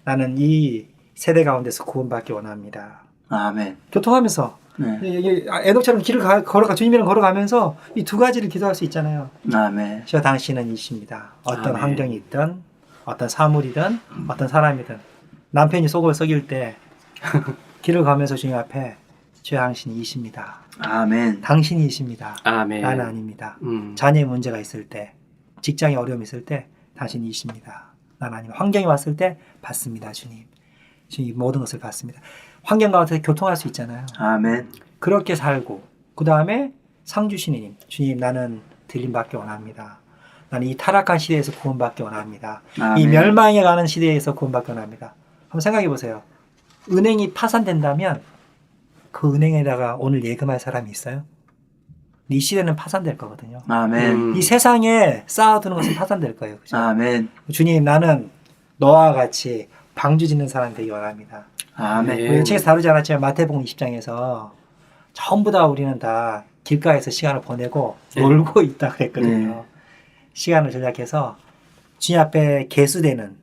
나는 이 세대 가운데서 구원받기 원합니다. 아멘. 교통하면서 네. 에녹처럼 길을 주님이랑 걸어가면서 이 두 가지를 기도할 수 있잖아요. 아멘. 저 당신은 이십니다. 어떤 아멘. 환경이 있든 어떤 사물이든 어떤 사람이든 남편이 속을 썩일 때 길을 가면서 주님 앞에 저 당신이 이십니다. 아멘. 당신이 이십니다. 아멘. 나는 아닙니다. 음. 자녀의 문제가 있을 때 직장에 어려움이 있을 때 당신이 이십니다. 나는 아닙니다. 환경이 왔을 때 받습니다. 주님. 주님 모든 것을 받습니다. 환경 가운데 교통할 수 있잖아요. 아멘. 그렇게 살고 그 다음에 상 주시는 주님 나는 들림받기 원합니다. 나는 이 타락한 시대에서 구원받기 원합니다. 아멘. 이 멸망에 가는 시대에서 구원받기 원합니다. 한번 생각해 보세요. 은행이 파산된다면 그 은행에다가 오늘 예금할 사람이 있어요? 이 시대는 파산될 거거든요. 아멘. 이 세상에 쌓아두는 것은 파산될 거예요. 그죠? 아멘. 주님 나는 너와 같이 방주 짓는 사람이 되기 원합니다. 아멘. 우리 책에서 다루지 않았지만 마태복음 20장에서 전부 다 우리는 다 길가에서 시간을 보내고 놀고 있다 그랬거든요. 시간을 전략해서 주님 앞에 계수되는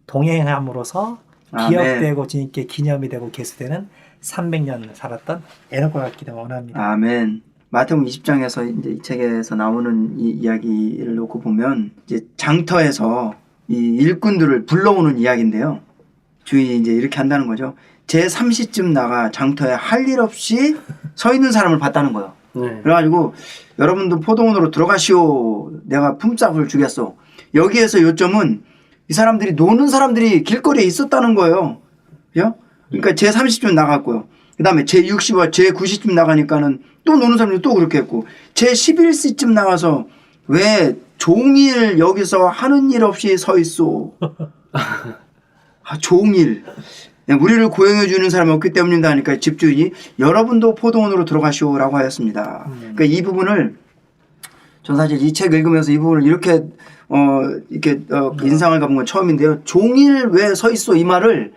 동행함으로써 아멘. 기억되고 주님께 기념이 되고 계수되는 300년 살았던 에녹과 같기를 원합니다. 아멘. 마태복음 20장에서 이제 이 책에서 나오는 이 이야기를 놓고 보면 이제 장터에서 이 일꾼들을 불러오는 이야기인데요. 주인이 이제 이렇게 한다는 거죠. 제 3시쯤 나가 장터에 할 일 없이 서 있는 사람을 봤다는 거예요. 네. 그래가지고 여러분도 포도원으로 들어가시오. 내가 품삯을 주겠소. 여기에서 요점은 이 사람들이 노는 사람들이 길거리에 있었다는 거예요. 그죠? 그러니까 제 30쯤 나갔고요. 그 다음에 제 60와 제 90쯤 나가니까는 또 노는 사람들이 또 그렇게 했고 제 11시쯤 나가서 왜 종일 여기서 하는 일 없이 서 있소. 종일. 우리를 고용해 주는 사람이 없기 때문이다 하니까 집주인이 여러분도 포도원으로 들어가시오라고 하였습니다. 그러니까 이 부분을 전 사실 이 책 읽으면서 이 부분을 이렇게 인상을 가본 건 처음인데요. 종일 왜 서 있어 이 말을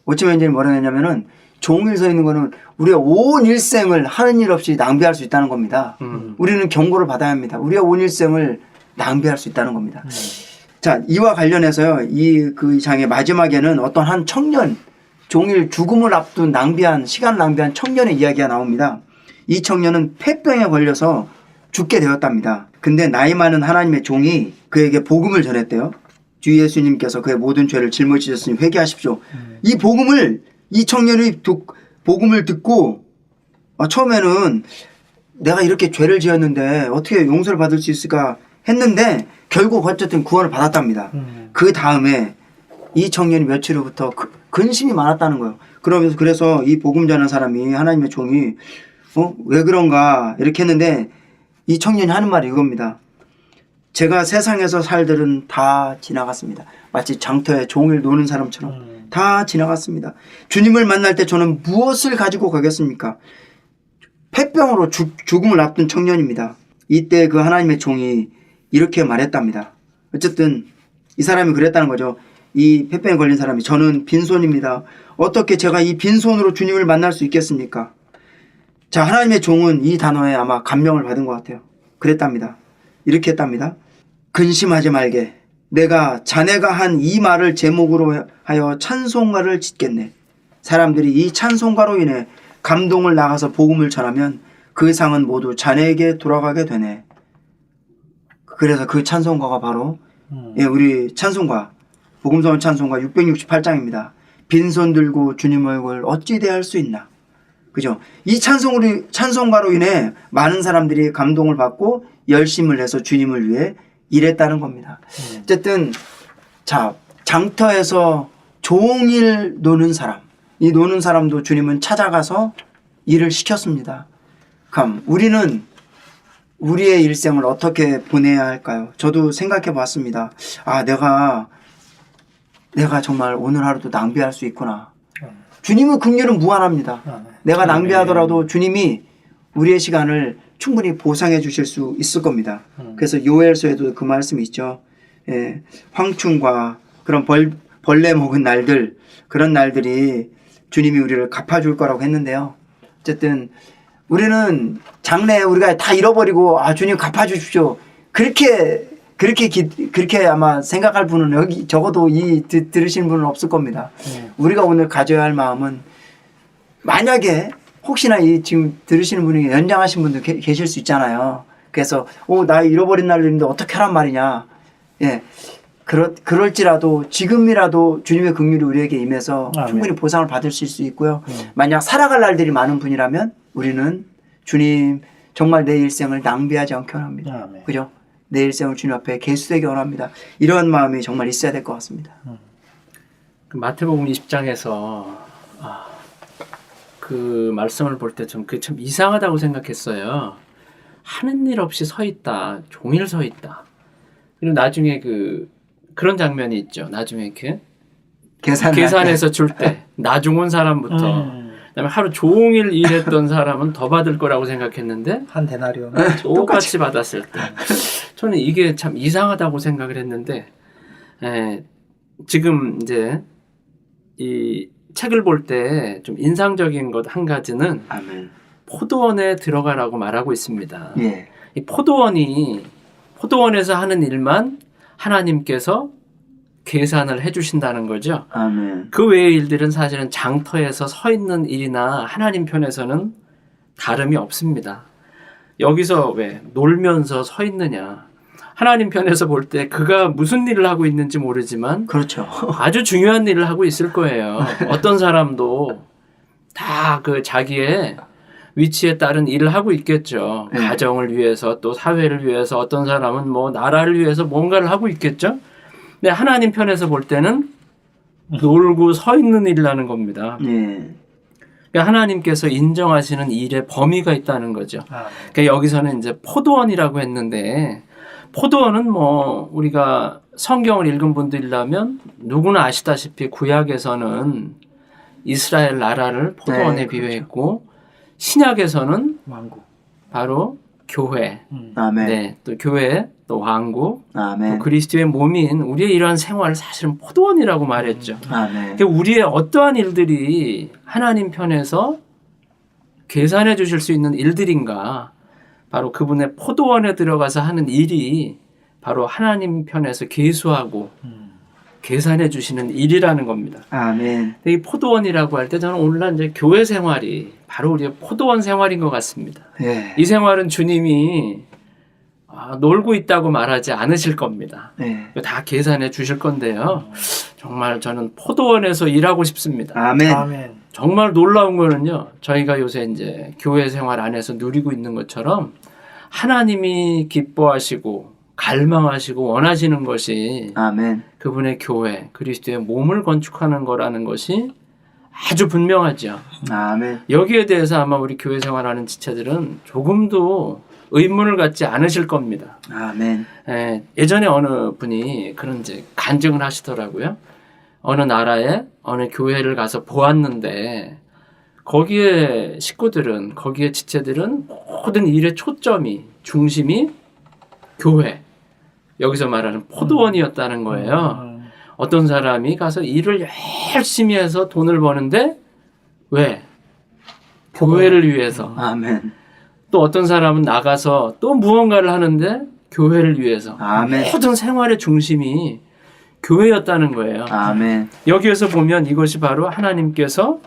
어쩌면 이제 뭐라 했냐면은 종일 서 있는 거는 우리가 온 일생을 하는 일 없이 낭비할 수 있다는 겁니다. 우리는 경고를 받아야 합니다. 우리가 온 일생을 낭비할 수 있다는 겁니다. 자, 이와 관련해서요. 그 장의 마지막에는 어떤 한 청년 종일 죽음을 앞둔 시간 낭비한 청년의 이야기가 나옵니다. 이 청년은 폐병에 걸려서 죽게 되었답니다. 근데 나이 많은 하나님의 종이 그에게 복음을 전했대요. 주 예수님께서 그의 모든 죄를 짊어지셨으니 회개하십시오. 이 복음을 이 청년이 복음을 듣고 처음에는 내가 이렇게 죄를 지었는데 어떻게 용서를 받을 수 있을까 했는데 결국 어쨌든 구원을 받았답니다. 그 다음에 이 청년이 며칠 후부터 근심이 많았다는 거예요. 그래서 이 복음 전하는 사람이 하나님의 종이 왜 그런가 이렇게 했는데 이 청년이 하는 말이 이겁니다. 제가 세상에서 살들은 다 지나갔습니다. 마치 장터에 종일 노는 사람처럼 다 지나갔습니다. 주님을 만날 때 저는 무엇을 가지고 가겠습니까? 폐병으로 죽음을 앞둔 청년입니다. 이때 그 하나님의 종이 이렇게 말했답니다. 어쨌든 이 사람이 그랬다는 거죠. 이 폐병에 걸린 사람이 저는 빈손입니다. 어떻게 제가 이 빈손으로 주님을 만날 수 있겠습니까? 자, 하나님의 종은 이 단어에 아마 감명을 받은 것 같아요. 그랬답니다. 이렇게 했답니다. 근심하지 말게. 내가 자네가 한 이 말을 제목으로 하여 찬송가를 짓겠네. 사람들이 이 찬송가로 인해 감동을 나가서 복음을 전하면 그 상은 모두 자네에게 돌아가게 되네. 그래서 그 찬송가가 바로 우리 찬송가 복음서원 찬송가 668장입니다. 빈손 들고 주님 얼굴 어찌 대할 수 있나. 그죠? 이 찬송가로 인해 많은 사람들이 감동을 받고 열심을 내서 주님을 위해 일했다는 겁니다. 어쨌든 자, 장터에서 종일 노는 사람, 이 노는 사람도 주님은 찾아가서 일을 시켰습니다. 그럼 우리는 우리의 일생을 어떻게 보내야 할까요? 저도 생각해 봤습니다. 아, 내가 정말 오늘 하루도 낭비할 수 있구나. 주님의 긍휼은 무한합니다. 내가 낭비하더라도 주님이 우리의 시간을 충분히 보상해 주실 수 있을 겁니다. 그래서 요엘서에도 그 말씀이 있죠. 예, 황충과 그런 벌레 먹은 날들, 그런 날들이 주님이 우리를 갚아줄 거라고 했는데요. 어쨌든 우리는 장래에 우리가 다 잃어버리고 주님 갚아주십시오. 그렇게 아마 생각할 분은 여기 적어도 들으시는 분은 없을 겁니다. 우리가 오늘 가져야 할 마음은 만약에 혹시나 지금 들으시는 분이 연장하신 분도 계실 수 있잖아요. 그래서 나 잃어버린 날인데 어떻게 하란 말이냐. 예, 그럴지라도 지금이라도 주님의 긍휼이 우리에게 임해서 충분히 보상을 받을 수 있고요. 만약 살아갈 날들이 많은 분이라면 우리는 주님 정말 내 일생을 낭비하지 않게 원합니다. 그죠? 내 일생을 주님 앞에 계수되게 원합니다. 이런 마음이 정말 있어야 될 것 같습니다. 그 마태복음 20장에서 그 말씀을 볼 때 좀 그게 참 이상하다고 생각했어요. 하는 일 없이 서 있다. 종일 서 있다. 그리고 나중에 그런 장면이 있죠. 나중에 계산해서 줄 때 나중 온 사람부터 그다음에 하루 종일 일했던 사람은 더 받을 거라고 생각했는데 한 데나리온 똑같이 받았을 때 저는 이게 참 이상하다고 생각을 했는데 지금 이제 이 책을 볼 때 좀 인상적인 것 한 가지는 아멘. 포도원에 들어가라고 말하고 있습니다. 예. 이 포도원에서 하는 일만 하나님께서 계산을 해주신다는 거죠. 아멘. 그 외의 일들은 사실은 장터에서 서 있는 일이나 하나님 편에서는 다름이 없습니다. 여기서 왜 놀면서 서 있느냐. 하나님 편에서 볼 때 그가 무슨 일을 하고 있는지 모르지만 그렇죠. 아주 중요한 일을 하고 있을 거예요. 어떤 사람도 다 그 자기의 위치에 따른 일을 하고 있겠죠. 네. 가정을 위해서 또 사회를 위해서 어떤 사람은 뭐 나라를 위해서 뭔가를 하고 있겠죠. 근데 하나님 편에서 볼 때는 놀고 서 있는 일이라는 겁니다. 예. 그러니까 하나님께서 인정하시는 일의 범위가 있다는 거죠. 그러니까 여기서는 이제 포도원이라고 했는데 포도원은 뭐 우리가 성경을 읽은 분들이라면 누구나 아시다시피 구약에서는 이스라엘 나라를 포도원에 네, 비유했고 신약에서는 왕국. 바로 교회, 아멘. 네, 또 교회, 또 왕국, 아멘. 또 그리스도의 몸인 우리의 이러한 생활을 사실은 포도원이라고 말했죠. 아멘. 그러니까 우리의 어떠한 일들이 하나님 편에서 계산해 주실 수 있는 일들인가? 바로 그분의 포도원에 들어가서 하는 일이 바로 하나님 편에서 계수하고 계산해 주시는 일이라는 겁니다. 아멘. 근데 이 포도원이라고 할 때 저는 오늘날 이제 교회 생활이 바로 우리의 포도원 생활인 것 같습니다. 예. 이 생활은 주님이 놀고 있다고 말하지 않으실 겁니다. 예. 다 계산해 주실 건데요. 정말 저는 포도원에서 일하고 싶습니다. 아멘. 아멘. 정말 놀라운 거는요. 저희가 요새 이제 교회 생활 안에서 누리고 있는 것처럼 하나님이 기뻐하시고 갈망하시고 원하시는 것이 아멘. 그분의 교회, 그리스도의 몸을 건축하는 거라는 것이 아주 분명하죠. 아멘. 여기에 대해서 아마 우리 교회 생활하는 지체들은 조금도 의문을 갖지 않으실 겁니다. 아멘. 예전에 어느 분이 그런 이제 간증을 하시더라고요. 어느 나라에 어느 교회를 가서 보았는데 거기에 식구들은 거기에 지체들은 모든 일의 초점이 중심이 교회 여기서 말하는 포도원이었다는 거예요. 어떤 사람이 가서 일을 열심히 해서 돈을 버는데 왜? 교회를 위해서. 아멘. 또 어떤 사람은 나가서 또 무언가를 하는데 교회를 위해서. 아멘. 모든 생활의 중심이 교회였다는 거예요. 아멘. 여기에서 보면 이것이 바로 하나님께서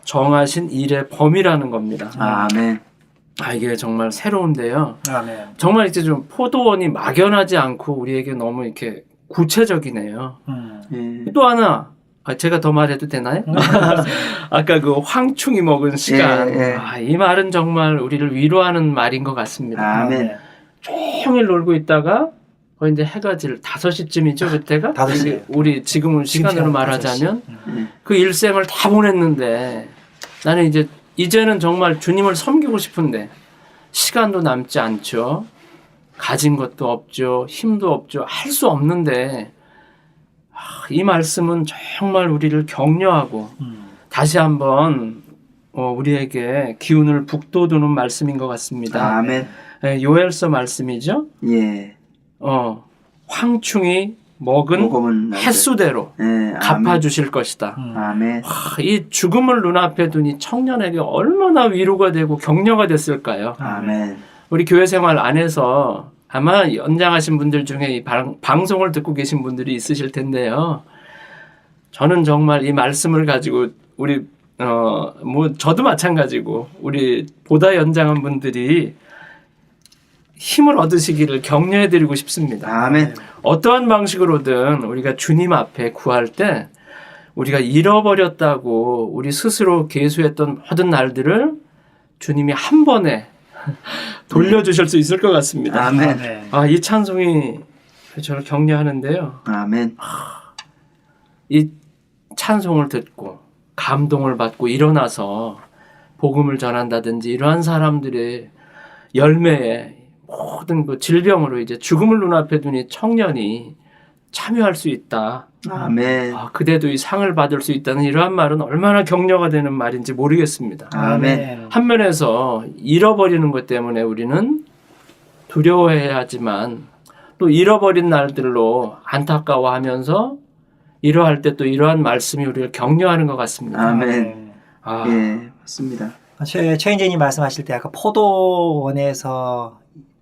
정하신 일의 범위라는 겁니다. 아멘. 이게 정말 새로운데요. 아멘. 정말 이제 좀 포도원이 막연하지 않고 우리에게 너무 이렇게 구체적이네요. 예. 또 하나, 제가 더 말해도 되나요? 아까 그 황충이 먹은 시간. 예. 이 말은 정말 우리를 위로하는 말인 것 같습니다. 아멘. 종일 놀고 있다가 거의 이제 해가 질 5시쯤이죠, 그때가? 5시. 우리 지금은 시간으로 시간 말하자면 5시. 그 일생을 다 보냈는데 나는 이제는 정말 주님을 섬기고 싶은데 시간도 남지 않죠. 가진 것도 없죠. 힘도 없죠. 할 수 없는데 이 말씀은 정말 우리를 격려하고 다시 한번 우리에게 기운을 북돋우는 말씀인 것 같습니다. 아멘. 요엘서 말씀이죠. 예. 황충이 먹은 날들. 횟수대로 예. 갚아주실 것이다. 아멘. 이 죽음을 눈앞에 두니 청년에게 얼마나 위로가 되고 격려가 됐을까요? 아멘. 우리 교회 생활 안에서 아마 연장하신 분들 중에 이 방송을 듣고 계신 분들이 있으실 텐데요. 저는 정말 이 말씀을 가지고 우리 저도 마찬가지고 우리 보다 연장한 분들이 힘을 얻으시기를 격려해드리고 싶습니다. 아멘. 어떠한 방식으로든 우리가 주님 앞에 구할 때 우리가 잃어버렸다고 우리 스스로 계수했던 모든 날들을 주님이 한 번에 돌려주실 수 있을 것 같습니다. 아멘. 이 찬송이 저를 격려하는데요. 아멘. 이 찬송을 듣고 감동을 받고 일어나서 복음을 전한다든지 이러한 사람들의 열매에 모든 그 질병으로 이제 죽음을 눈앞에 두니 청년이 참여할 수 있다. 아멘. 그대도 이 상을 받을 수 있다는 이러한 말은 얼마나 격려가 되는 말인지 모르겠습니다. 아멘. 한 면에서 잃어버리는 것 때문에 우리는 두려워해야 하지만 또 잃어버린 날들로 안타까워하면서 이러할 때 또 이러한 말씀이 우리를 격려하는 것 같습니다. 아멘. 예, 맞습니다. 최인재님 말씀하실 때 아까 포도원에서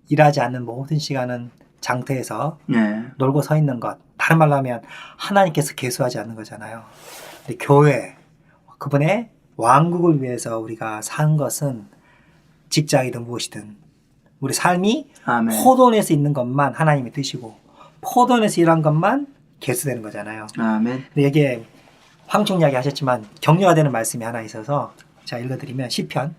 일하지 않는 모든 시간은 장터에서 네. 놀고 서 있는 것. 다른 말로 하면 하나님께서 계수하지 않는 거잖아요. 근데 교회, 그분의 왕국을 위해서 우리가 산 것은 직장이든 무엇이든 우리 삶이 아멘. 포도원에서 있는 것만 하나님이 드시고 포도원에서 일한 것만 계수되는 거잖아요. 아멘. 근데 여기에 황충 이야기 하셨지만 격려가 되는 말씀이 하나 있어서 제가 읽어드리면 시편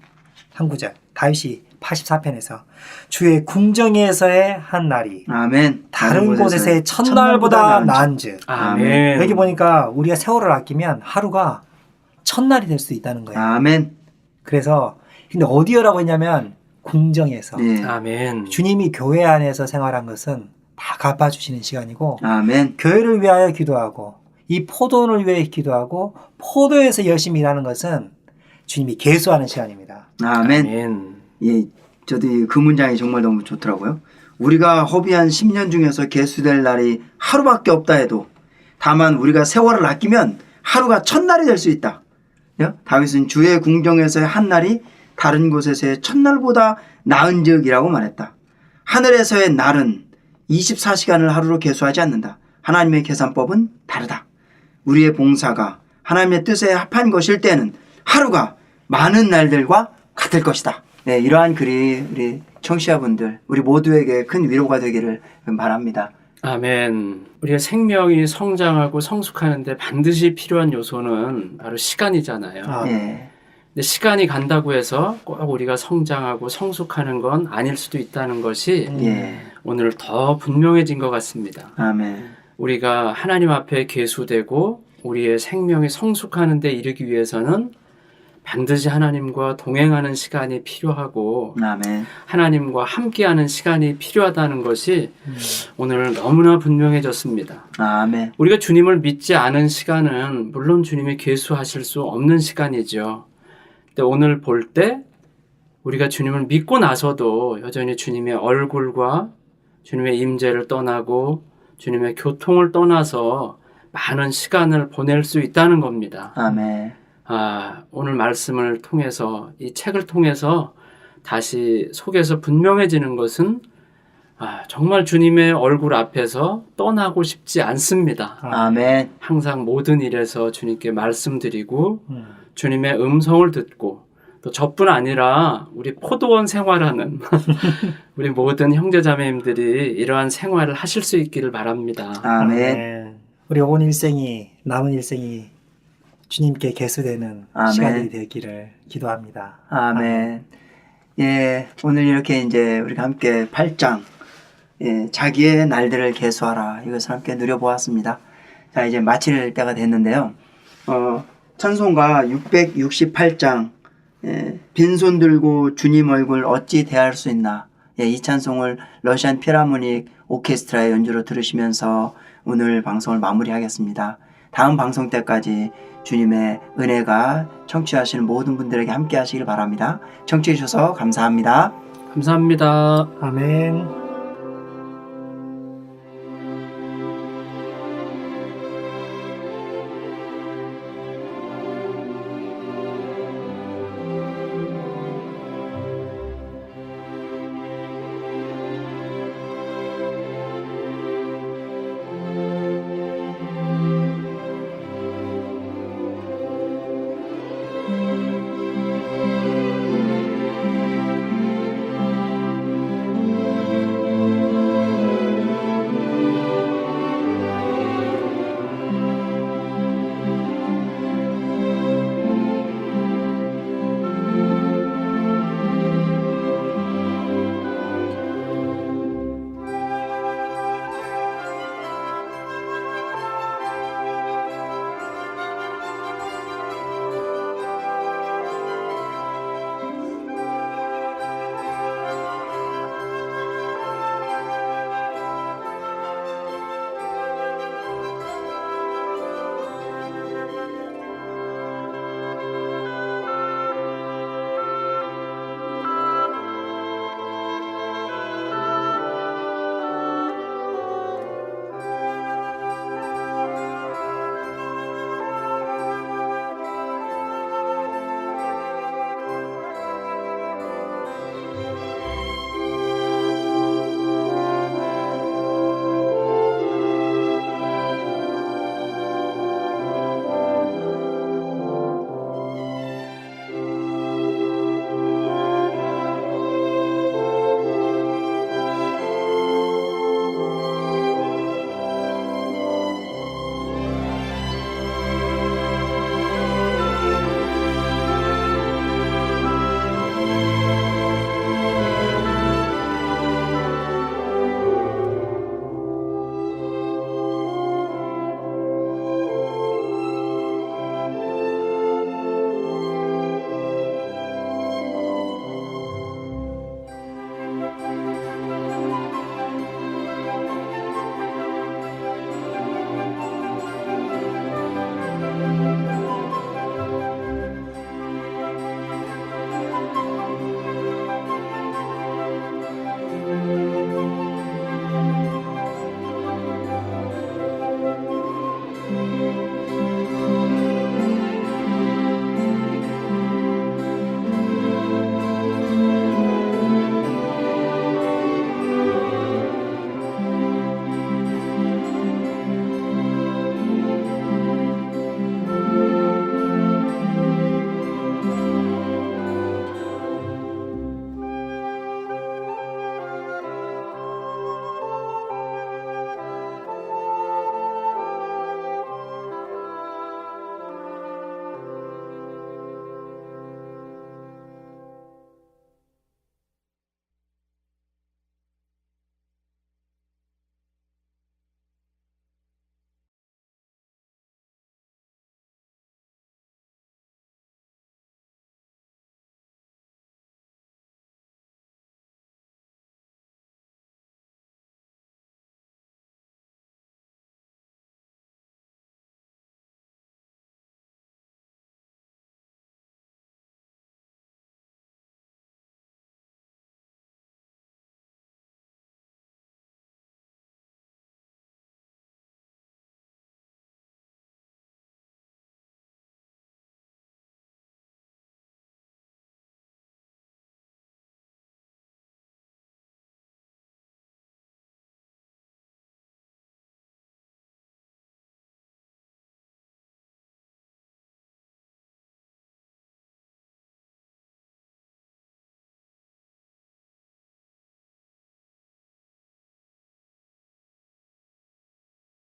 한 구절 다윗이 84편에서 주의 궁정에서의 한 날이 아멘. 다른 곳에서의 첫날보다 나은즉. 아멘. 여기 보니까 우리가 세월을 아끼면 하루가 첫날이 될 수 있다는 거예요. 아멘. 그래서 근데 어디요라고 했냐면 궁정에서. 예. 아멘. 주님이 교회 안에서 생활한 것은 다 갚아주시는 시간이고 아멘. 교회를 위하여 기도하고 이 포도원을 위해 기도하고 포도에서 열심히 일하는 것은 주님이 계수하는 시간입니다. 아멘. 아멘. 예, 저도 그 문장이 정말 너무 좋더라고요. 우리가 허비한 10년 중에서 계수될 날이 하루밖에 없다 해도 다만 우리가 세월을 아끼면 하루가 첫날이 될 수 있다. 다윗은 주의 궁정에서의 한 날이 다른 곳에서의 첫날보다 나은즉이라고 말했다. 하늘에서의 날은 24시간을 하루로 계수하지 않는다. 하나님의 계산법은 다르다. 우리의 봉사가 하나님의 뜻에 합한 것일 때는 하루가 많은 날들과 같을 것이다. 네, 이러한 글이 우리 청취자분들, 우리 모두에게 큰 위로가 되기를 바랍니다. 아멘. 우리의 생명이 성장하고 성숙하는데 반드시 필요한 요소는 바로 시간이잖아요. 아. 예. 근데 시간이 간다고 해서 꼭 우리가 성장하고 성숙하는 건 아닐 수도 있다는 것이 예. 오늘 더 분명해진 것 같습니다. 아멘. 우리가 하나님 앞에 계수되고 우리의 생명이 성숙하는 데 이르기 위해서는 반드시 하나님과 동행하는 시간이 필요하고 아멘. 하나님과 함께하는 시간이 필요하다는 것이 오늘 너무나 분명해졌습니다. 아멘. 우리가 주님을 믿지 않은 시간은 물론 주님이 계수하실 수 없는 시간이죠. 근데 오늘 볼 때 우리가 주님을 믿고 나서도 여전히 주님의 얼굴과 주님의 임재를 떠나고 주님의 교통을 떠나서 많은 시간을 보낼 수 있다는 겁니다. 아멘. 오늘 말씀을 통해서 이 책을 통해서 다시 속에서 분명해지는 것은 정말 주님의 얼굴 앞에서 떠나고 싶지 않습니다. 아멘. 항상 모든 일에서 주님께 말씀드리고 주님의 음성을 듣고 또 저뿐 아니라 우리 포도원 생활하는 우리 모든 형제자매님들이 이러한 생활을 하실 수 있기를 바랍니다. 아멘. 우리 온 일생이 남은 일생이 주님께 계수되는 아멘. 시간이 되기를 기도합니다. 아멘. 예, 오늘 이렇게 이제 우리가 함께 8장, 예, 자기의 날들을 계수하라. 이것을 함께 누려보았습니다. 자, 이제 마칠 때가 됐는데요. 찬송가 668장, 예, 빈손 들고 주님 얼굴 어찌 대할 수 있나. 예, 이 찬송을 러시안 필하모닉 오케스트라의 연주로 들으시면서 오늘 방송을 마무리하겠습니다. 다음 방송 때까지 주님의 은혜가 청취하시는 모든 분들에게 함께 하시길 바랍니다. 청취해 주셔서 감사합니다. 감사합니다. 아멘.